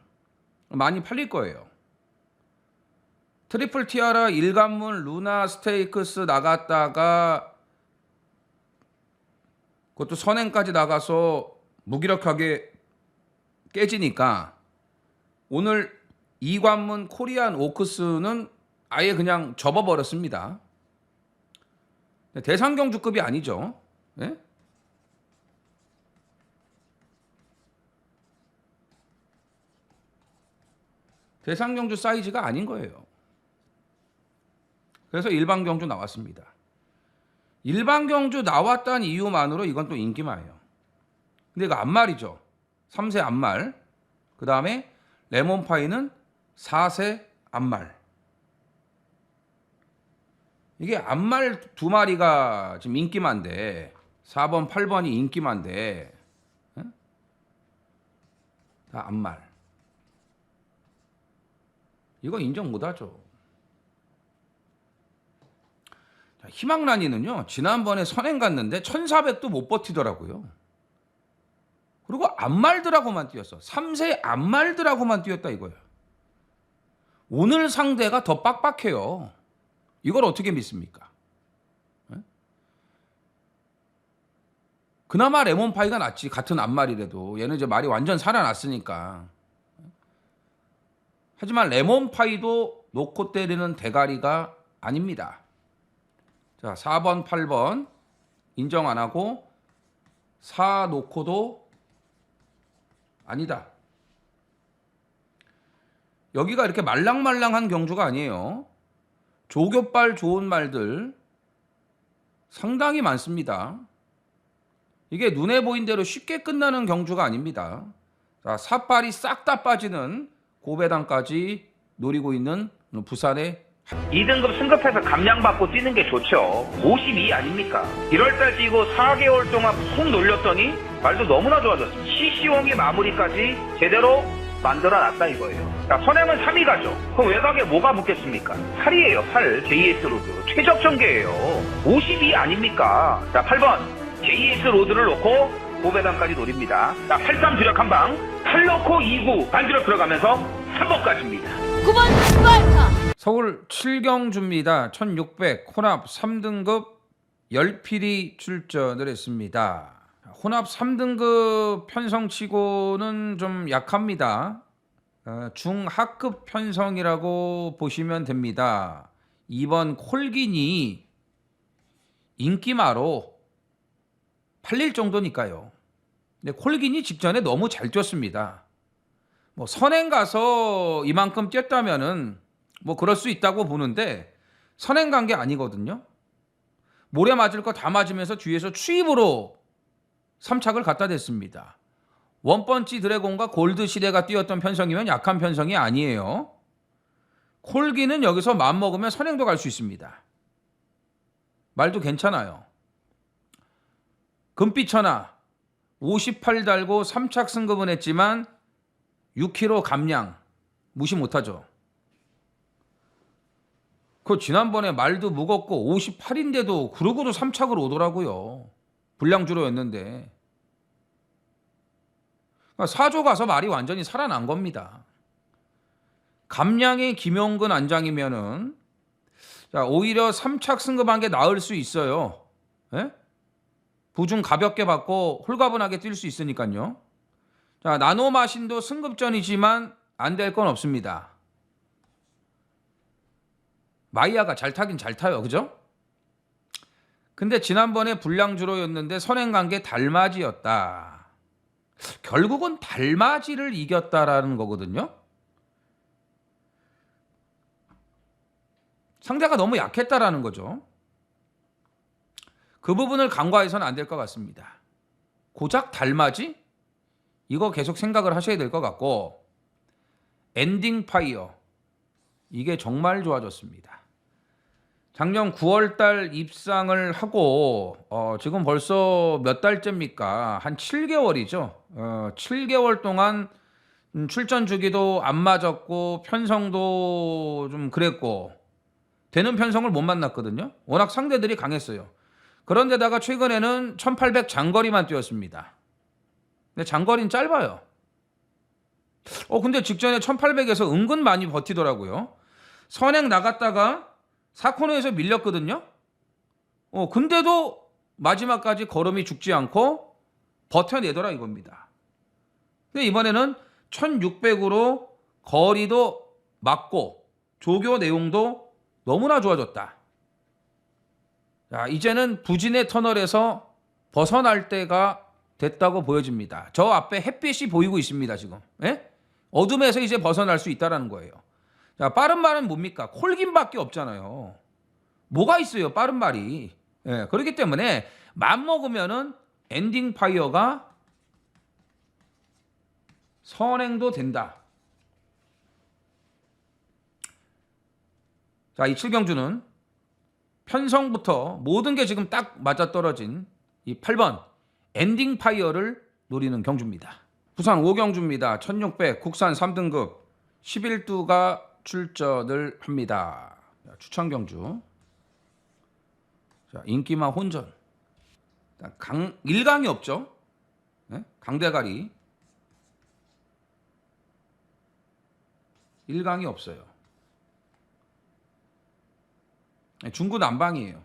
많이 팔릴 거예요. 트리플 티아라 일관문 루나 스테이크스 나갔다가 그것도 선행까지 나가서 무기력하게 깨지니까 오늘 이관문 코리안 오크스는 아예 그냥 접어버렸습니다. 대상경주급이 아니죠. 네? 대상경주 사이즈가 아닌 거예요. 그래서 일반경주 나왔습니다. 일반경주 나왔다는 이유만으로 이건 또 인기마예요. 근데 이거 앞말이죠. 3세 앞말. 그 다음에 레몬파이는 4세 앞말. 이게 앞말 두 마리가 지금 인기만데 4번, 8번이 인기만데 다 앞말. 이거 인정 못하죠. 희망란이는요. 지난번에 선행 갔는데 1400도 못 버티더라고요. 그리고 앞말들하고만 뛰었어. 3세 앞말들하고만 뛰었다 이거예요. 오늘 상대가 더 빡빡해요. 이걸 어떻게 믿습니까? 그나마 레몬파이가 낫지. 같은 앞말이라도. 얘는 이제 말이 완전 살아났으니까. 하지만 레몬파이도 놓고 때리는 대가리가 아닙니다. 자, 4번, 8번 인정 안 하고 4 놓고도 아니다. 여기가 이렇게 말랑말랑한 경주가 아니에요. 조교빨 좋은 말들 상당히 많습니다. 이게 눈에 보인 대로 쉽게 끝나는 경주가 아닙니다. 자, 삿발이 싹 다 빠지는 고배당까지 노리고 있는 부산의 2등급 승급해서 감량받고 뛰는 게 좋죠. 52 아닙니까? 1월달 뛰고 4개월 동안 푹 놀렸더니 말도 너무나 좋아졌어요. 시시원기 마무리까지 제대로 만들어놨다 이거예요. 자, 선행은 3위 가죠. 그럼 외곽에 뭐가 붙겠습니까? 8이에요. 8. JS 로드. 최적 전개예요. 52 아닙니까? 자, 8번. JS 로드를 놓고 고배당까지 노립니다. 자, 83 주력 한 방. 8 넣고 2구 반주로 들어가면서 3번까지입니다. 9번 출발타. 서울 7경주입니다. 1600 혼합 3등급 열필이 출전을 했습니다. 혼합 3등급 편성치고는 좀 약합니다. 중하급 편성이라고 보시면 됩니다. 2번 콜긴이 인기마로 팔릴 정도니까요. 근데 콜긴이 직전에 너무 잘 뛰었습니다. 뭐 선행 가서 이만큼 뛰었다면은 뭐 그럴 수 있다고 보는데 선행 간 게 아니거든요. 모래 맞을 거 다 맞으면서 뒤에서 추입으로 3착을 갖다 댔습니다. 원펀치 드래곤과 골드 시대가 뛰었던 편성이면 약한 편성이 아니에요. 콜기는 여기서 마음먹으면 선행도 갈 수 있습니다. 말도 괜찮아요. 금빛천하 58 달고 3착 승급은 했지만 6kg 감량 무시 못하죠. 그 지난번에 말도 무겁고 58인데도 그러고도 3착으로 오더라고요. 불량주로였는데. 사조 가서 말이 완전히 살아난 겁니다. 감량의 김용근 안장이면은 자, 오히려 3착 승급한 게 나을 수 있어요. 예? 부중 가볍게 받고 홀가분하게 뛸 수 있으니까요. 자, 나노마신도 승급전이지만 안 될 건 없습니다. 마이야가 잘 타긴 잘 타요. 그죠? 근데 지난번에 불량주로였는데 선행 간 게 달맞이였다. 결국은 달맞이를 이겼다라는 거거든요. 상대가 너무 약했다라는 거죠. 그 부분을 간과해서는 안 될 것 같습니다. 고작 달맞이? 이거 계속 생각을 하셔야 될 것 같고 엔딩 파이어 이게 정말 좋아졌습니다. 작년 9월달 입상을 하고 지금 벌써 몇 달째입니까? 한 7개월이죠. 7개월 동안 출전 주기도 안 맞았고 편성도 좀 그랬고 되는 편성을 못 만났거든요. 워낙 상대들이 강했어요. 그런데다가 최근에는 1800 장거리만 뛰었습니다. 근데 장거리는 짧아요. 근데 직전에 1800에서 은근 많이 버티더라고요. 선행 나갔다가 4코너에서 밀렸거든요. 근데도 마지막까지 걸음이 죽지 않고 버텨내더라 이겁니다. 근데 이번에는 1600으로 거리도 맞고 조교 내용도 너무나 좋아졌다. 자, 이제는 부진의 터널에서 벗어날 때가 됐다고 보여집니다. 저 앞에 햇빛이 보이고 있습니다 지금. 예? 어둠에서 이제 벗어날 수 있다는 거예요. 자, 빠른 말은 뭡니까? 콜긴밖에 없잖아요. 뭐가 있어요 빠른 말이. 예, 그렇기 때문에 맘먹으면은 엔딩 파이어가 선행도 된다. 자, 이 7경주는 편성부터 모든 게 지금 딱 맞아떨어진 이 8번 엔딩 파이어를 노리는 경주입니다. 부산 5경주입니다. 1600 국산 3등급 11두가 출전을 합니다. 자, 추천 경주. 자, 인기마 혼전. 1강이 없죠. 네? 강대가리. 1강이 없어요. 중구난방이에요.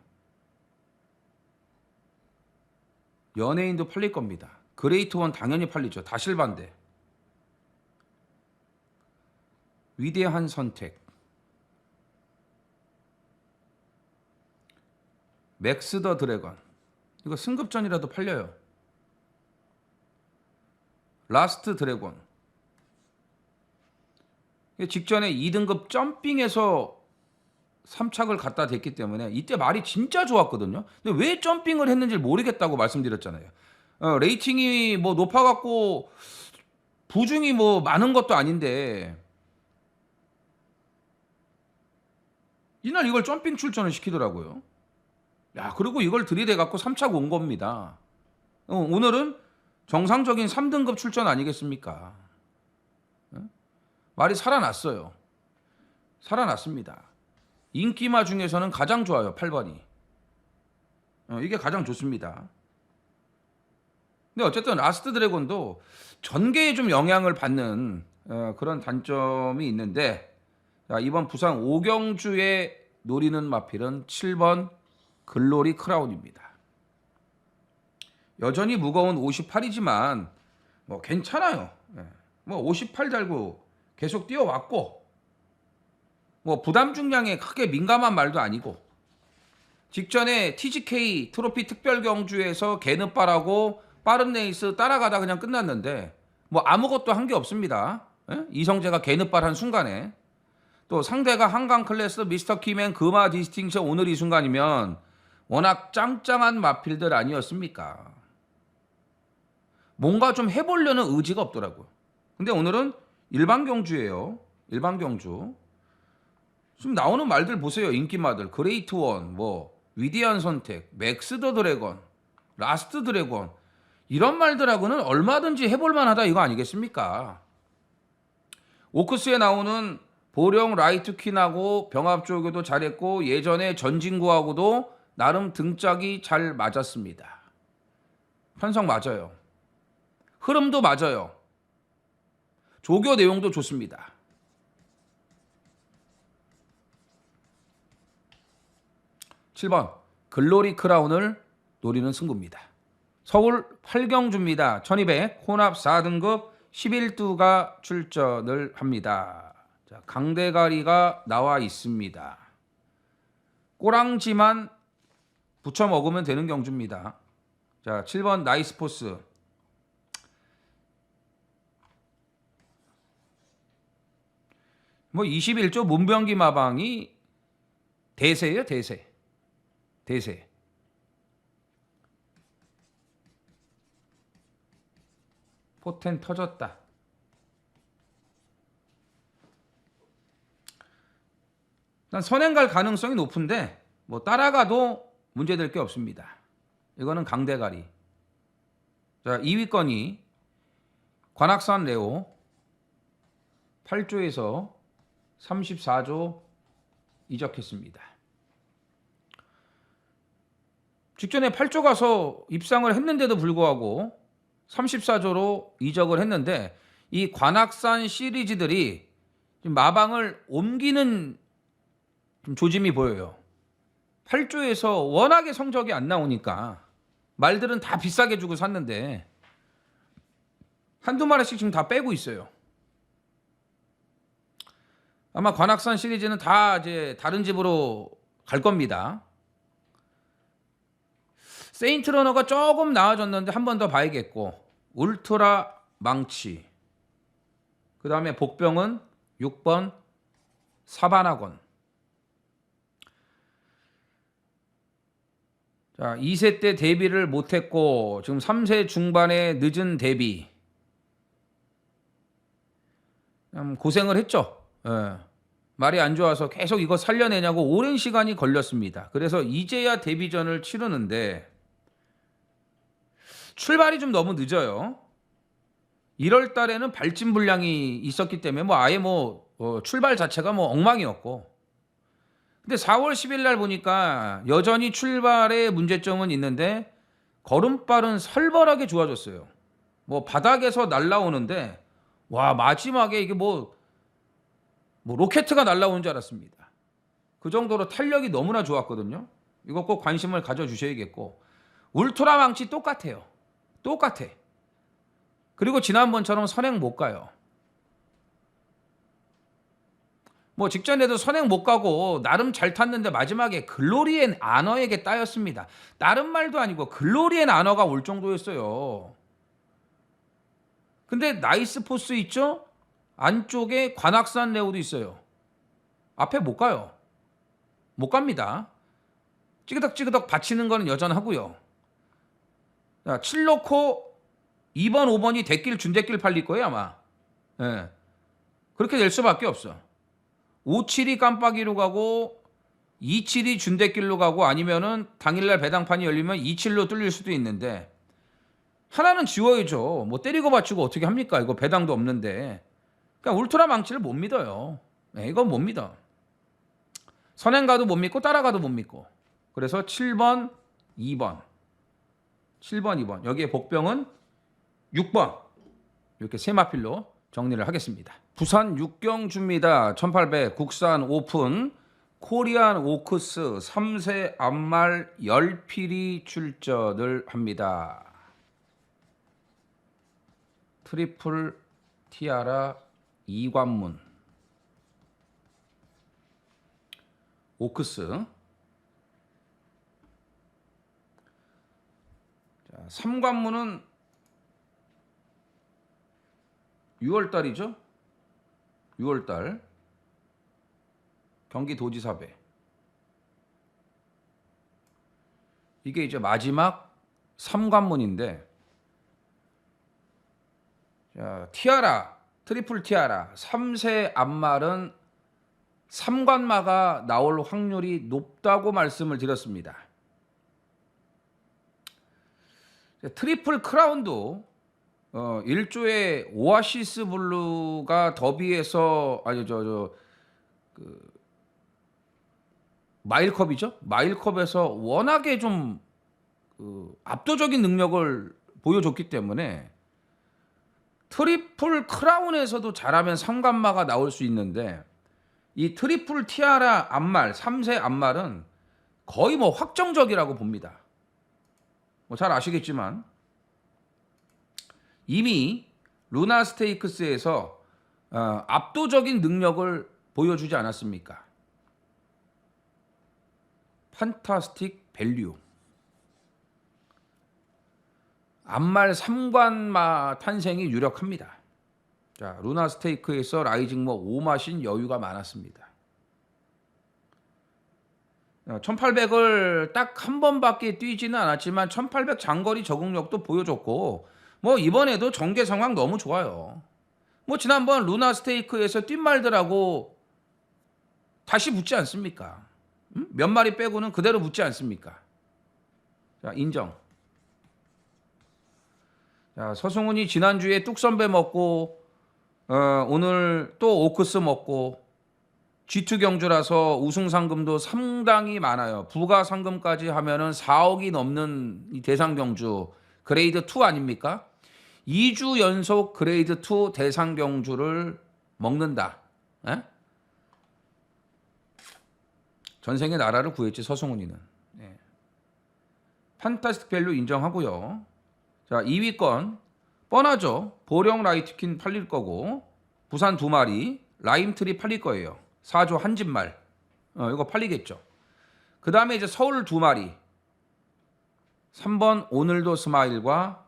연예인도 팔릴 겁니다. 그레이트1 당연히 팔리죠. 다실반대. 위대한 선택. 맥스 더 드래건. 이거 승급전이라도 팔려요. 라스트 드래곤. 직전에 2등급 점핑에서 3착을 갖다 댔기 때문에 이때 말이 진짜 좋았거든요. 근데 왜 점핑을 했는지 모르겠다고 말씀드렸잖아요. 레이팅이 뭐 높아갖고 부중이 뭐 많은 것도 아닌데 이날 이걸 점핑 출전을 시키더라고요. 야, 그리고 이걸 들이대갖고 3착 온 겁니다. 오늘은 정상적인 3등급 출전 아니겠습니까? 말이 살아났어요. 살아났습니다. 인기마 중에서는 가장 좋아요. 8번이. 이게 가장 좋습니다. 근데 어쨌든 라스트 드래곤도 전개에 좀 영향을 받는 그런 단점이 있는데, 자, 이번 부산 오경주에 노리는 마필은 7번 글로리 크라운입니다. 여전히 무거운 58이지만 뭐 괜찮아요. 뭐 58 달고 계속 뛰어왔고, 뭐 부담 중량에 크게 민감한 말도 아니고, 직전에 TGK 트로피 특별 경주에서 개느빠라고 빠른 레이스 따라가다 그냥 끝났는데 뭐 아무것도 한 게 없습니다. 이성재가 개느빠한 순간에 또 상대가 한강 클래스 미스터 키맨 금화 디스팅션 오늘 이 순간이면 워낙 짱짱한 마필들 아니었습니까? 뭔가 좀 해보려는 의지가 없더라고요. 근데 오늘은 일반 경주예요. 일반 경주. 지금 나오는 말들 보세요. 인기마들. 그레이트 원, 뭐 위대한 선택, 맥스 더 드래곤, 라스트 드래곤, 이런 말들하고는 얼마든지 해볼 만하다 이거 아니겠습니까? 오크스에 나오는 보령 라이트 퀸하고 병합조교도 잘했고, 예전에 전진구하고도 나름 등짝이 잘 맞았습니다. 편성 맞아요. 흐름도 맞아요. 조교 내용도 좋습니다. (7번) 글로리 크라운을 노리는 승부입니다. 서울 8경주입니다. 1200 혼합 4등급 11두가 출전을 합니다. 자, 강대가리가 나와 있습니다. 꼬랑지만 붙여 먹으면 되는 경주입니다. 자, 7번 나이스포스. 뭐 21조 문병기 마방이 대세예요, 대세. 대세. 포텐 터졌다. 난 선행 갈 가능성이 높은데 뭐 따라가도 문제될 게 없습니다. 이거는 강대가리. 자, 2위권이 관악산 레오 8조에서 34조 이적했습니다. 직전에 8조 가서 입상을 했는데도 불구하고 34조로 이적을 했는데, 이 관악산 시리즈들이 마방을 옮기는 조짐이 보여요. 8조에서 워낙에 성적이 안 나오니까 말들은 다 비싸게 주고 샀는데 한두 마리씩 지금 다 빼고 있어요. 아마 관악산 시리즈는 다 이제 다른 집으로 갈 겁니다. 세인트 러너가 조금 나아졌는데 한 번 더 봐야겠고, 울트라 망치, 그 다음에 복병은 6번 사바나건. 자, 2세 때 데뷔를 못했고 지금 3세 중반에 늦은 데뷔. 고생을 했죠. 말이 안 좋아서 계속 이거 살려내냐고 오랜 시간이 걸렸습니다. 그래서 이제야 데뷔전을 치르는데 출발이 좀 너무 늦어요. 1월 달에는 발진 불량이 있었기 때문에 뭐 아예 출발 자체가 뭐 엉망이었고, 근데 4월 10일 날 보니까 여전히 출발에 문제점은 있는데 걸음발은 살벌하게 좋아졌어요. 뭐 바닥에서 날라오는데 와, 마지막에 이게 뭐 로켓가 날라오는 줄 알았습니다. 그 정도로 탄력이 너무나 좋았거든요. 이거 꼭 관심을 가져주셔야겠고, 울트라 망치 똑같아요. 똑같아. 그리고 지난번처럼 선행 못 가요. 뭐 직전에도 선행 못 가고 나름 잘 탔는데 마지막에 글로리앤 아너에게 따였습니다. 다른 말도 아니고 글로리앤 아너가 올 정도였어요. 근데 나이스 포스 있죠? 안쪽에 관악산 레오도 있어요. 앞에 못 가요. 못 갑니다. 찌그덕찌그덕 받치는 거는 여전하고요. 자, 7 놓고 2번, 5번이 대길 준대길 팔릴 거예요 아마. 예. 그렇게 될 수밖에 없어. 5-7이 깜빡이로 가고 2-7이 준대길로 가고 아니면은 당일날 배당판이 열리면 2-7로 뚫릴 수도 있는데 하나는 지워야죠. 뭐 때리고 받치고 어떻게 합니까? 이거 배당도 없는데. 그러니까 울트라 망치를 못 믿어요. 네, 이건 못 믿어. 선행가도 못 믿고 따라가도 못 믿고. 그래서 7번, 2번. 7번, 2번. 여기에 복병은 6번. 이렇게 세 마필로 정리를 하겠습니다. 부산 육경주입니다. 1800 국산 오픈 코리안 오크스 3세 암말 10필이 출전을 합니다. 트리플 티아라 이관문 오크스. 자, 3관문은 6월달이죠. 6월달 경기도지사배. 이게 이제 마지막 3관문인데 자, 티아라 트리플 티아라 3세 암말은 3관마가 나올 확률이 높다고 말씀을 드렸습니다. 트리플 크라운도 일조의 오아시스 블루가 더비에서 아니 그 마일컵이죠. 마일컵에서 워낙에 좀 압도적인 능력을 보여줬기 때문에 트리플 크라운에서도 잘하면 3관마가 나올 수 있는데 이 트리플 티아라 암말 3세 암말은 거의 뭐 확정적이라고 봅니다. 뭐 잘 아시겠지만 이미 루나 스테이크스에서 압도적인 능력을 보여주지 않았습니까? 판타스틱 밸류. 암말 3관마 탄생이 유력합니다. 자, 루나 스테이크에서 라이징모 5마신 여유가 많았습니다. 1800을 딱 한 번밖에 뛰지는 않았지만 1800 장거리 적응력도 보여줬고 뭐 이번에도 전개 상황 너무 좋아요. 뭐 지난번 루나 스테이크에서 뛴 말들하고 다시 붙지 않습니까? 몇 마리 빼고는 그대로 붙지 않습니까? 자, 인정. 자, 서승훈이 지난주에 뚝선배 먹고 오늘 또 오크스 먹고 G2 경주라서 우승 상금도 상당히 많아요. 부가 상금까지 하면은 4억이 넘는 이 대상 경주 그레이드 2 아닙니까? 2주 연속 그레이드 2 대상 경주를 먹는다. 에? 전생에 나라를 구했지 서승훈이는. 예. 판타스틱 밸류 인정하고요. 자, 2위권 뻔하죠. 보령 라이트킨 팔릴 거고 부산 2마리 라임트리 팔릴 거예요. 4조 한 집말 이거 팔리겠죠. 그 다음에 이제 서울 2마리 3번 오늘도 스마일과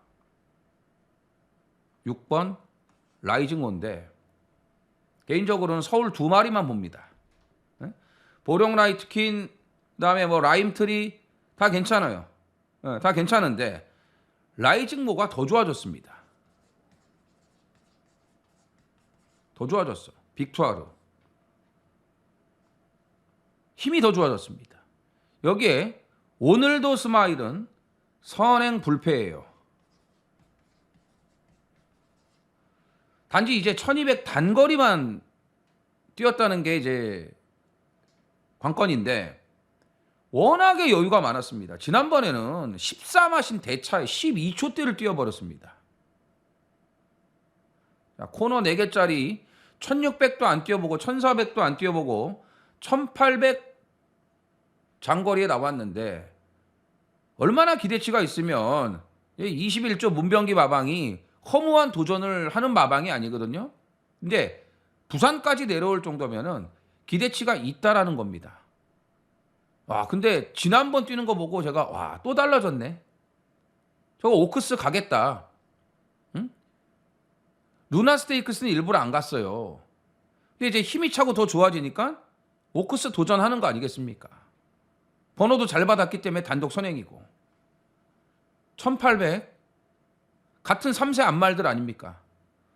6번 라이징호인데 개인적으로는 서울 2마리만 봅니다. 보령 라이트킨 그다음에 뭐 라임트리 다 괜찮아요. 다 괜찮은데 라이징모가 더 좋아졌습니다. 더 좋아졌어. 빅투아르 힘이 더 좋아졌습니다. 여기에 오늘도 스마일은 선행 불패예요. 단지 이제 1200 단거리만 뛰었다는 게 이제 관건인데 워낙에 여유가 많았습니다. 지난번에는 14마신 대차에 12초대를 뛰어버렸습니다. 자, 코너 4개짜리 1600도 안 뛰어보고 1400도 안 뛰어보고 1800 장거리에 나왔는데 얼마나 기대치가 있으면 21조 문병기 마방이 허무한 도전을 하는 마방이 아니거든요. 근데 부산까지 내려올 정도면은 기대치가 있다라는 겁니다. 와, 근데 지난번 뛰는 거 보고 제가 와, 또 달라졌네. 저거 오크스 가겠다. 응? 루나 스테이크스는 일부러 안 갔어요. 근데 이제 힘이 차고 더 좋아지니까 오크스 도전하는 거 아니겠습니까? 번호도 잘 받았기 때문에 단독 선행이고 1800 같은 3세 안말들 아닙니까?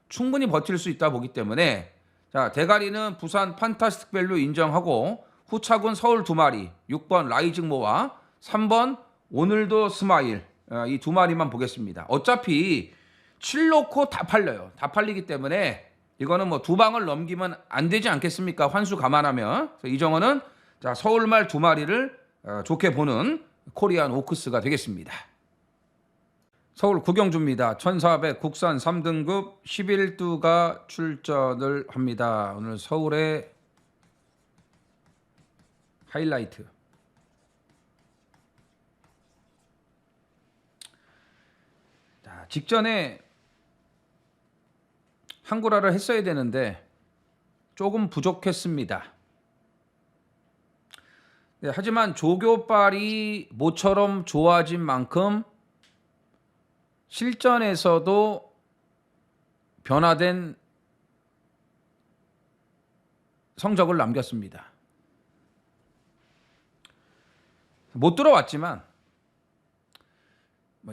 충분히 버틸 수 있다 보기 때문에 자, 대가리는 부산 판타스틱 밸류 인정하고 후차군 서울 2마리 6번 라이징 모와 3번 오늘도 스마일 이 2마리만 보겠습니다. 어차피 7놓고 다 팔려요. 다 팔리기 때문에 이거는 뭐 2방을 넘기면 안 되지 않겠습니까? 환수 감안하면. 이정원은 자, 서울말 2마리를 좋게 보는 코리안 오크스가 되겠습니다. 서울 구경주입니다. 1400 국산 3등급 11두가 출전을 합니다. 오늘 서울의 하이라이트. 자, 직전에 한구라를 했어야 되는데 조금 부족했습니다. 네, 하지만 조교빨이 모처럼 좋아진 만큼 실전에서도 변화된 성적을 남겼습니다. 못 들어왔지만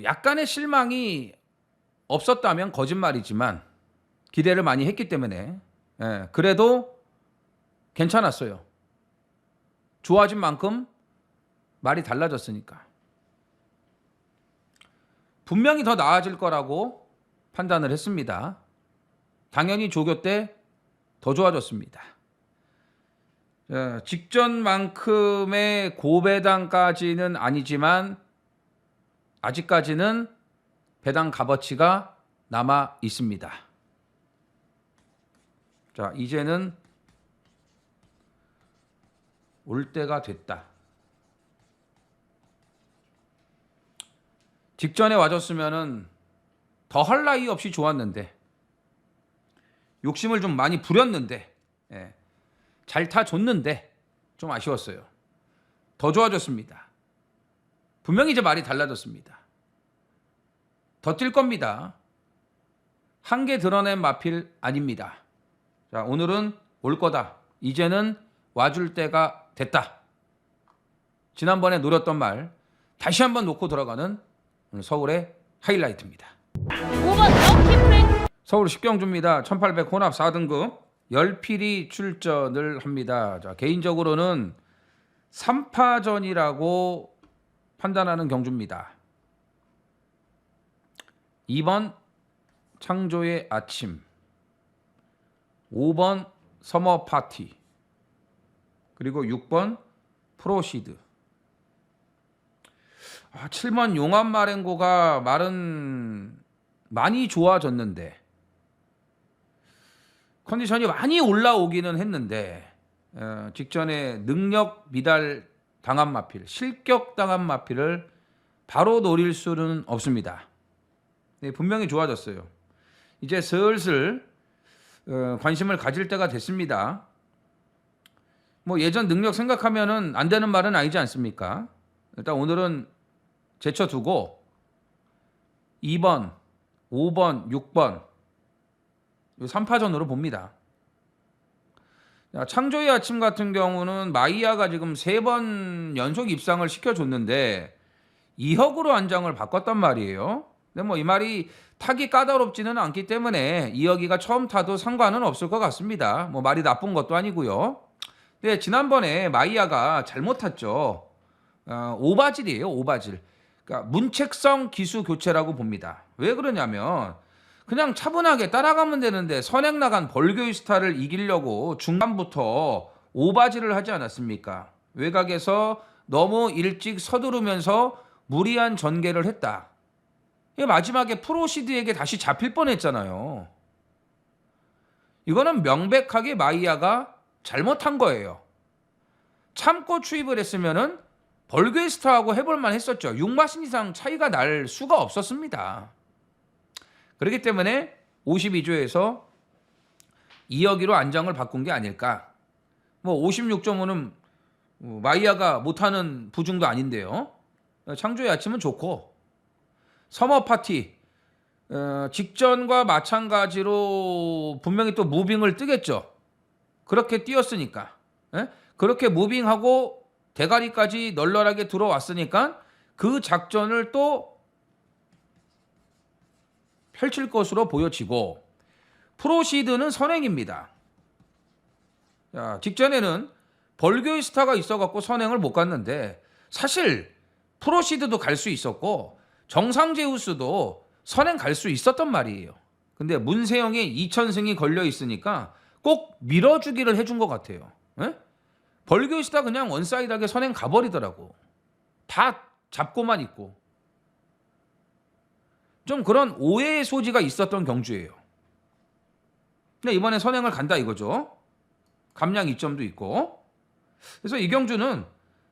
약간의 실망이 없었다면 거짓말이지만 기대를 많이 했기 때문에 그래도 괜찮았어요. 좋아진 만큼 말이 달라졌으니까. 분명히 더 나아질 거라고 판단을 했습니다. 당연히 조교 때 더 좋아졌습니다. 직전만큼의 고배당까지는 아니지만 아직까지는 배당 값어치가 남아 있습니다. 자, 이제는 올 때가 됐다. 직전에 와줬으면은 더 할 나위 없이 좋았는데 욕심을 좀 많이 부렸는데 잘 타줬는데 좀 아쉬웠어요. 더 좋아졌습니다. 분명히 이제 말이 달라졌습니다. 더 뛸 겁니다. 한계 드러낸 마필 아닙니다. 자, 오늘은 올 거다. 이제는 와줄 때가 됐다. 지난번에 노렸던 말 다시 한번 놓고 들어가는 오늘 서울의 하이라이트입니다. 5번 럭키 프렌즈. 서울 식경주입니다. 1800 혼합 4등급 10필이 출전을 합니다. 자, 개인적으로는 3파전이라고 판단하는 경주입니다. 2번 창조의 아침, 5번 서머 파티, 그리고 6번 프로시드. 7번 용암 마렌고가 말은 많이 좋아졌는데 컨디션이 많이 올라오기는 했는데 직전에 능력 미달 당한 마필, 실격 당한 마필을 바로 노릴 수는 없습니다. 네, 분명히 좋아졌어요. 이제 슬슬 관심을 가질 때가 됐습니다. 뭐 예전 능력 생각하면은 안 되는 말은 아니지 않습니까? 일단 오늘은 제쳐두고 2번, 5번, 6번 이 3파전으로 봅니다. 자, 창조의 아침 같은 경우는 마이야가 지금 3번 연속 입상을 시켜줬는데 2억으로 안장을 바꿨단 말이에요. 근데 뭐 이 말이 타기 까다롭지는 않기 때문에 2억이가 처음 타도 상관은 없을 것 같습니다. 뭐 말이 나쁜 것도 아니고요. 근데 지난번에 마이야가 잘못 탔죠. 오바질이에요, 오바질. 그러니까 문책성 기수 교체라고 봅니다. 왜 그러냐면 그냥 차분하게 따라가면 되는데 선행 나간 벌교이스타를 이기려고 중간부터 오바질을 하지 않았습니까? 외곽에서 너무 일찍 서두르면서 무리한 전개를 했다. 마지막에 프로시드에게 다시 잡힐 뻔했잖아요. 이거는 명백하게 마이야가 잘못한 거예요. 참고 추입을 했으면은 벌교이스타하고 해볼만 했었죠. 6마신 이상 차이가 날 수가 없었습니다. 그렇기 때문에 52조에서 2억이로 안장을 바꾼 게 아닐까. 뭐 56.5는 마이야가 못하는 부중도 아닌데요. 창조의 아침은 좋고 서머 파티 직전과 마찬가지로 분명히 또 무빙을 뜨겠죠. 그렇게 뛰었으니까. 예? 그렇게 무빙하고 대가리까지 널널하게 들어왔으니까 그 작전을 또 펼칠 것으로 보여지고 프로시드는 선행입니다. 자, 직전에는 벌교의 스타가 있어갖고 선행을 못 갔는데 사실 프로시드도 갈 수 있었고 정상제우스도 선행 갈 수 있었단 말이에요. 근데 문세영의 2000승이 걸려 있으니까 꼭 밀어주기를 해준 것 같아요. 에? 벌교의 스타 그냥 원사이드하게 선행 가버리더라고. 다 잡고만 있고. 좀 그런 오해의 소지가 있었던 경주예요. 근데 이번에 선행을 간다 이거죠. 감량 이점도 있고. 그래서 이 경주는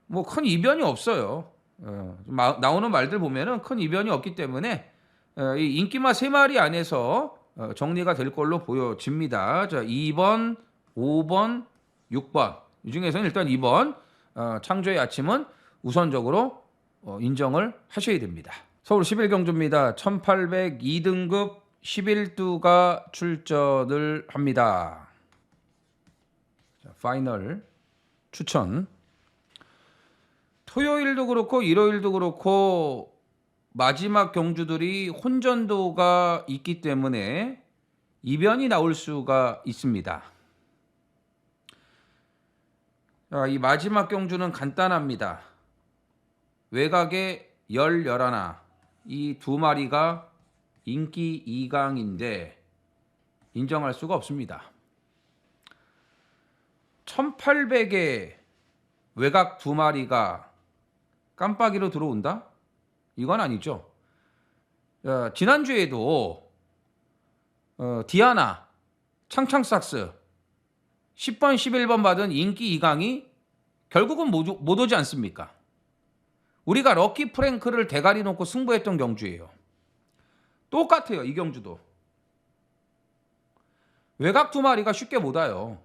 뭐 큰 이변이 없어요. 나오는 말들 보면은 큰 이변이 없기 때문에 이 인기마 3마리 안에서 정리가 될 걸로 보여집니다. 자, 2번, 5번, 6번. 이 중에서는 일단 2번 창조의 아침은 우선적으로 인정을 하셔야 됩니다. 서울 11경주입니다. 1802등급 11두가 출전을 합니다. 자, 파이널 추천. 토요일도 그렇고 일요일도 그렇고 마지막 경주들이 혼전도가 있기 때문에 이변이 나올 수가 있습니다. 자, 이 마지막 경주는 간단합니다. 외곽에 11, 이 2마리가 인기 2강인데 인정할 수가 없습니다. 1800에 외곽 2마리가 깜빡이로 들어온다? 이건 아니죠. 지난주에도 디아나, 창창삭스 10번, 11번 받은 인기 2강이 결국은 못 오지 않습니까? 우리가 럭키 프랭크를 대가리 놓고 승부했던 경주예요. 똑같아요. 이 경주도. 외곽 2마리가 쉽게 못 와요.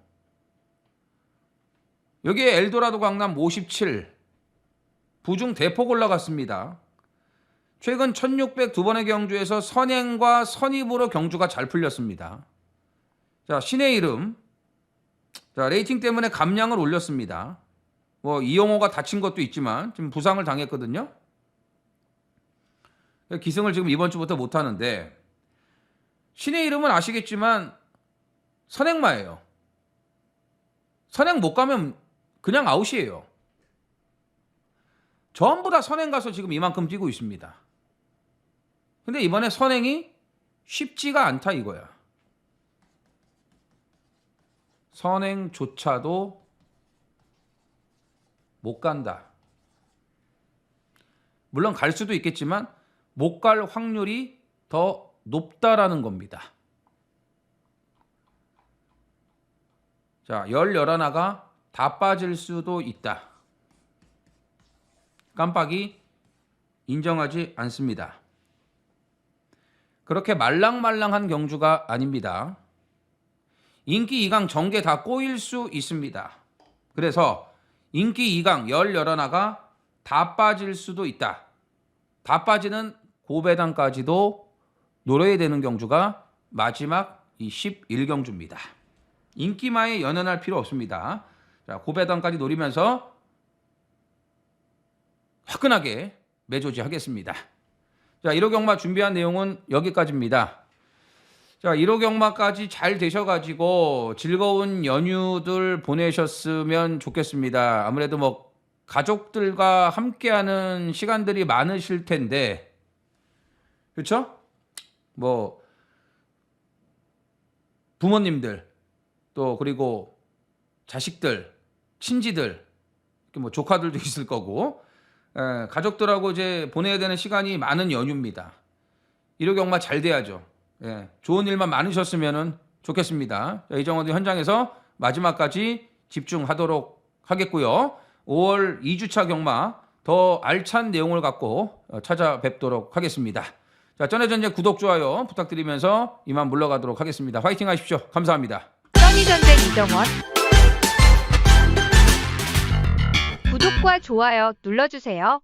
여기에 엘도라도 강남 57 부중 대폭 올라갔습니다. 최근 1602번의 경주에서 선행과 선입으로 경주가 잘 풀렸습니다. 자, 신의 이름. 자, 레이팅 때문에 감량을 올렸습니다. 뭐 이용호가 다친 것도 있지만 지금 부상을 당했거든요. 기승을 지금 이번 주부터 못 하는데 신의 이름은 아시겠지만 선행마예요. 선행 못 가면 그냥 아웃이에요. 전부 다 선행 가서 지금 이만큼 뛰고 있습니다. 근데 이번에 선행이 쉽지가 않다 이거야. 선행조차도 못 간다. 물론 갈 수도 있겠지만 못 갈 확률이 더 높다라는 겁니다. 자, 11가 다 빠질 수도 있다. 깜빡이 인정하지 않습니다. 그렇게 말랑말랑한 경주가 아닙니다. 인기 2강 전개 다 꼬일 수 있습니다. 그래서 인기 2강 11가 다 빠질 수도 있다. 다 빠지는 고배당까지도 노려야 되는 경주가 마지막 이 11경주입니다. 인기마에 연연할 필요 없습니다. 자, 고배당까지 노리면서 화끈하게 매조지 하겠습니다. 자, 1호 경마 준비한 내용은 여기까지입니다. 자, 1호 경마까지 잘 되셔가지고 즐거운 연휴들 보내셨으면 좋겠습니다. 아무래도 뭐 가족들과 함께하는 시간들이 많으실 텐데, 그렇죠? 뭐 부모님들 또 그리고 자식들, 친지들, 뭐 조카들도 있을 거고, 가족들하고 이제 보내야 되는 시간이 많은 연휴입니다. 1호 경마 잘 돼야죠. 좋은 일만 많으셨으면 좋겠습니다. 이정원도 현장에서 마지막까지 집중하도록 하겠고요. 5월 2주차 경마 더 알찬 내용을 갖고 찾아뵙도록 하겠습니다. 자, 전해전쟁 구독, 좋아요 부탁드리면서 이만 물러가도록 하겠습니다. 화이팅 하십시오. 감사합니다. 써니전쟁 이정원 구독과 좋아요 눌러주세요.